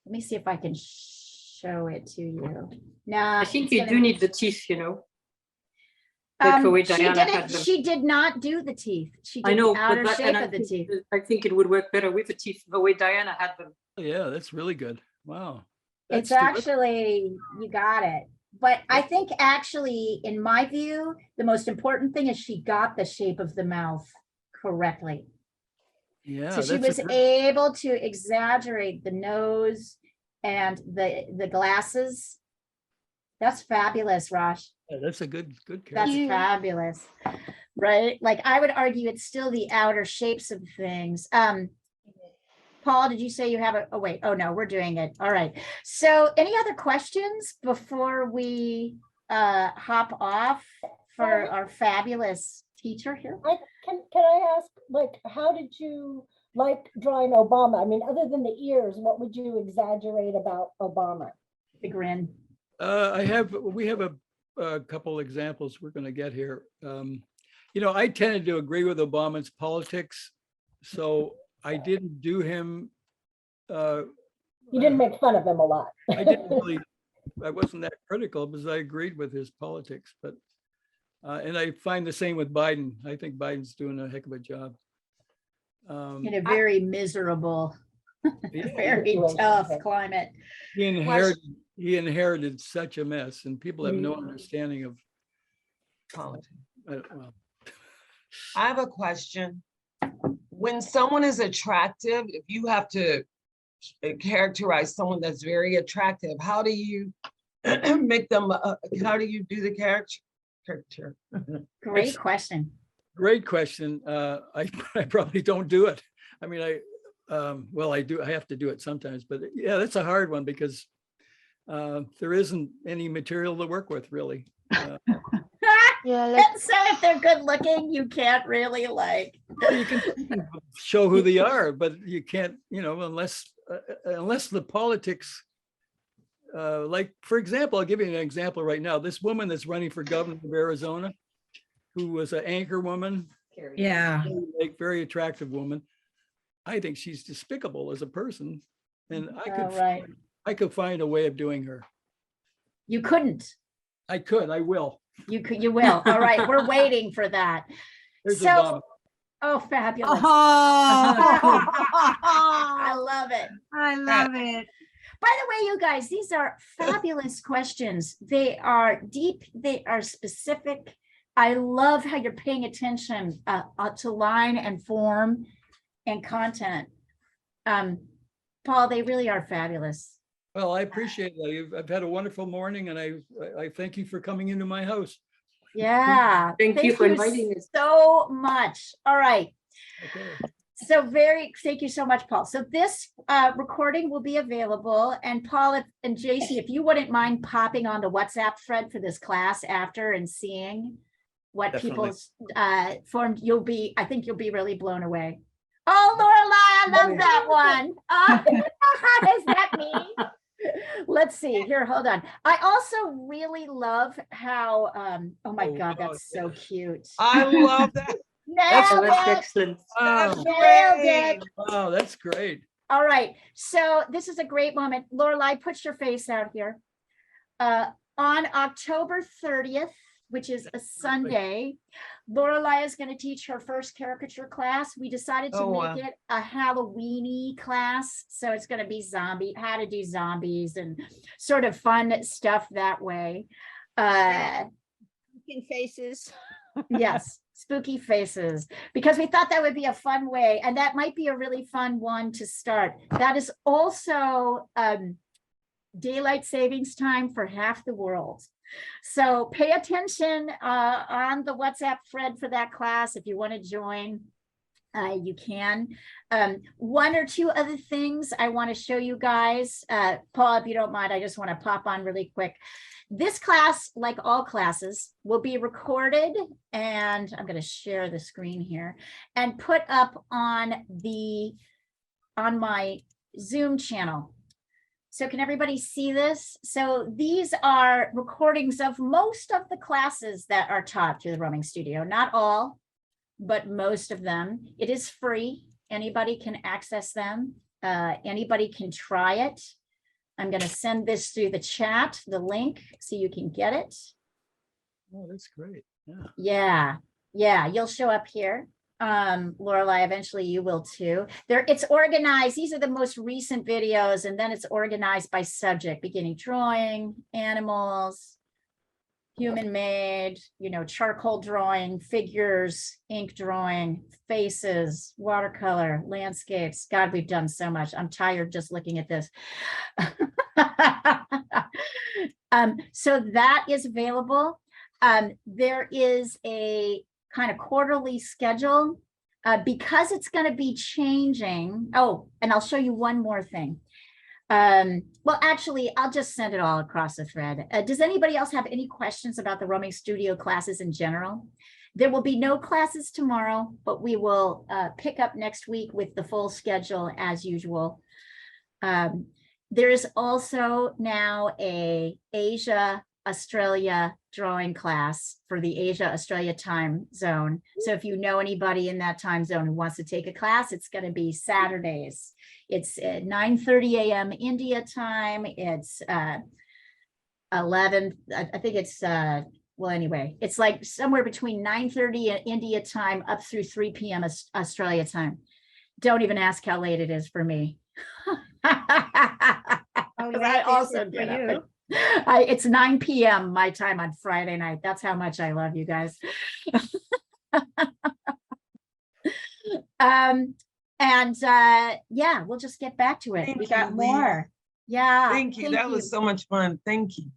A: let me see if I can show it to you. Nah.
F: I think
A: it's
F: you
A: gonna-
F: do need the teeth, you know. Like the way Diana had them.
A: She did not do the teeth. She
F: I
A: did
F: know,
A: the outer
F: but
A: shape of the teeth.
F: I think it would work better with the teeth, the way Diana had them.
B: Yeah, that's really good. Wow.
A: It's
B: That's terrific.
A: actually, you got it. But I think actually, in my view, the most important thing is she got the shape of the mouth correctly.
B: Yeah.
A: So she
B: that's
A: was able to exaggerate the nose and the glasses. That's fabulous, Rosh.
B: Yeah, that's a good
A: That's
B: character.
A: fabulous, right? Like I would argue it's still the outer shapes of things. Paul, did you say you have a, oh wait, oh no, we're doing it. All right. So any other questions before we hop off for our fabulous teacher here?
L: Can I ask, like, how did you like drawing Obama? I mean, other than the ears, what would you exaggerate about Obama?
A: The grin.
B: We have a couple examples we're going to get here. You know, I tended to agree with Obama's politics, so I didn't do him.
L: You didn't make fun of him a lot.
B: I wasn't that critical because I agreed with his politics, but and I find the same with Biden. I think Biden's doing a heck of a job.
A: In a very miserable, very tough climate.
B: He inherited such a mess, and people have no understanding of
P: politics.
B: Well,
P: I have a question. When someone is attractive, if you have to characterize someone that's very attractive, how do you make them, how do you do the character?
A: Great question.
B: Great question. I probably don't do it. I mean, well, I do. I have to do it sometimes, but yeah, that's a hard one because there isn't any material to work with, really.
A: So if they're good looking, you can't really like.
B: You can show who they are, but you can't, you know, unless the politics. Like, for example, I'll give you an example right now. This woman that's running for governor of Arizona, who was an anchor woman.
C: Yeah.
B: Like, very attractive woman. I think she's despicable as a person. And I could find a way of doing her.
A: You couldn't.
B: I could, I will.
A: You will. All right, we're waiting for that.
B: There's
A: so,
B: Obama.
A: Oh, fabulous.
C: Oh.
A: I love it.
C: I love it.
A: By the way, you guys, these are fabulous questions. They are deep, they are specific. I love how you're paying attention to line and form and content. Paul, they really are fabulous.
B: Well, I appreciate that. I've had a wonderful morning, and I thank you for coming into my house.
A: Yeah.
F: Thank you for inviting us
A: so much. All right.
B: Okay.
A: So thank you so much, Paul. So this recording will be available. And Paul and JC, if you wouldn't mind popping on the WhatsApp thread for this class after and seeing what people's formed, I think you'll be really blown away. Oh, Lorelei, I love that one. Is that me? Let's see here. Hold on. I also really love how, oh my God, that's so cute.
P: I love that.
F: That's excellent.
A: Nailed it.
B: Wow, that's great.
A: All right. So this is a great moment. Lorelei, put your face out here. On October 30th, which is a Sunday, Lorelei is going to teach her first caricature class. We decided to make it a Halloween-y class. So it's going to be how to do zombies and sort of fun stuff that way.
M: Pumpkin faces.
A: Yes, spooky faces, because we thought that would be a fun way. And that might be a really fun one to start. That is also daylight savings time for half the world. So pay attention on the WhatsApp thread for that class. If you want to join, you can. One or two other things I want to show you guys. Paul, if you don't mind, I just want to pop on really quick. This class, like all classes, will be recorded, and I'm going to share the screen here and put up on my Zoom channel. So can everybody see this? So these are recordings of most of the classes that are taught through the Roaming Studio, not all, but most of them. It is free. Anybody can access them. Anybody can try it. I'm going to send this through the chat, the link, so you can get it.
B: Oh, that's great. Yeah.
A: Yeah. Yeah. You'll show up here. Lorelei, eventually you will too. It's organized. These are the most recent videos, and then it's organized by subject, beginning drawing, animals, human made, charcoal drawing, figures, ink drawing, faces, watercolor, landscapes. God, we've done so much. I'm tired just looking at this. So that is available. There is a kind of quarterly schedule because it's going to be changing. Oh, and I'll show you one more thing. Well, actually, I'll just send it all across the thread. Does anybody else have any questions about the roaming studio classes in general? There will be no classes tomorrow, but we will pick up next week with the full schedule as usual. There is also now a Asia Australia drawing class for the Asia Australia time zone. So if you know anybody in that time zone who wants to take a class, it's going to be Saturdays. It's at 9:30 a.m. India time. It's 11. I think it's well, anyway, it's like somewhere between 9:30 India time up through 3 p.m. Australia time. Don't even ask how late it is for me. I also get up. It's 9 p.m. my time on Friday night. That's how much I love you guys. Yeah, we'll just get back to it. We got more. Yeah.
P: Thank you. That was so much fun. Thank you.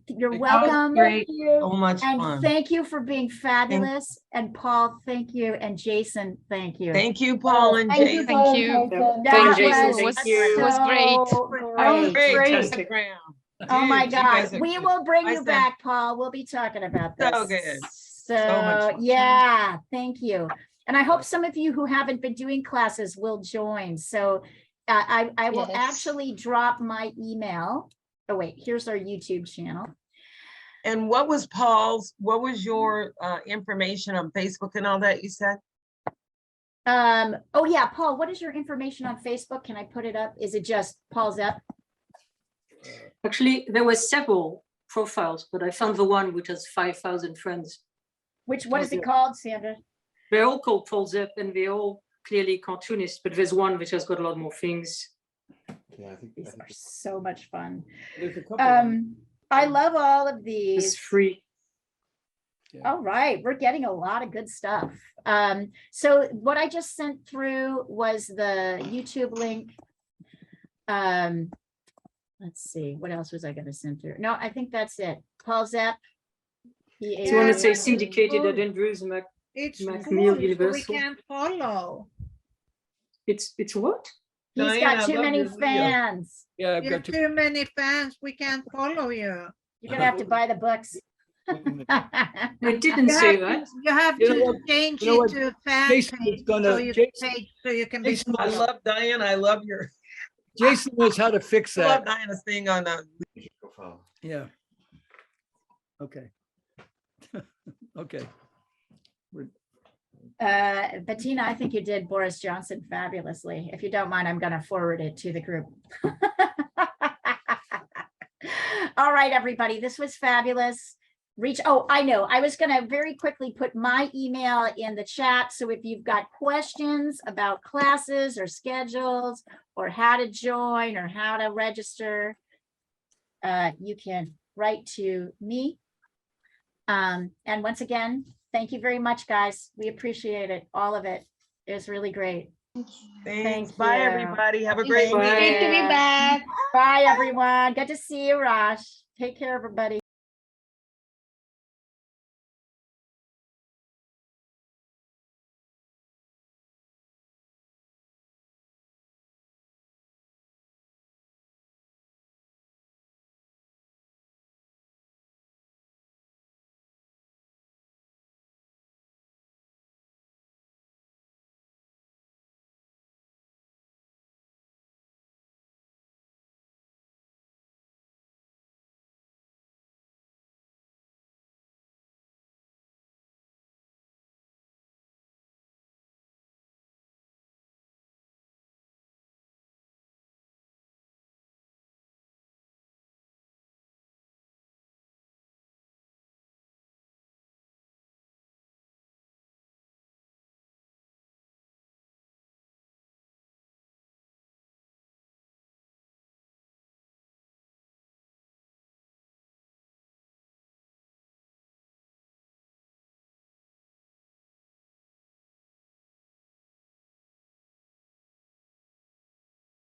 A: You're welcome.
P: Great. So much
A: and
P: fun.
A: Thank you for being fabulous. And Paul, thank you. And Jason, thank you.
P: Thank you, Paul and Jason.
E: Thank you. It was great.
P: Great.
A: Oh my God. We will bring you back, Paul. We'll be talking about this.
P: So good.
A: So yeah, thank you. And I hope some of you who haven't been doing classes will join. So I will actually drop my email. Oh, wait, here's our YouTube channel.
P: And what was your information on Facebook and all that you said?
A: Oh yeah, Paul, what is your information on Facebook? Can I put it up? Is it just Paul Szep?
F: Actually, there were several profiles, but I found the one which has 5,000 friends.
A: What is it called, Sandra?
F: They're all called Paul Szep, and they're all clearly cartoonists, but there's one which has got a lot more things.
H: Yeah, I think
A: these are so much fun.
H: There's a couple
A: I love all of these.
F: It's free.
A: Yeah. All right, we're getting a lot of good stuff. So what I just sent through was the YouTube link. Let's see, what else was I going to send through? No, I think that's it. Paul Szep.
F: Do you want to say syndicated at Andrews Macneil Universal?
C: We can't follow.
F: It's what?
A: He's
P: Diane,
A: got too many fans.
B: Yeah, I've
C: You
B: got
C: have too many fans. We can't follow you.
A: You're gonna have to buy the books.
F: I didn't say that.
C: You have to change it to fan
B: Jason is
C: page
B: gonna-
C: so you can be.
B: Jason-
P: I love Diane. I love your.
B: Jason knows how to fix
P: I love
B: that.
P: Diana's thing on
H: profile.
B: Yeah. Okay. Okay.
A: Bettina, I think you did Boris Johnson fabulously. If you don't mind, I'm going to forward it to the group. All right, everybody, this was fabulous. Oh, I know. I was going to very quickly put my email in the chat. So if you've got questions about classes or schedules or how to join or how to register, you can write to me. And once again, thank you very much, guys. We appreciate it. All of it. It was really great.
P: Thanks. Bye, everybody. Have a great
A: Great
P: week.
A: to be back. Bye, everyone. Good to see you, Raj. Take care, everybody.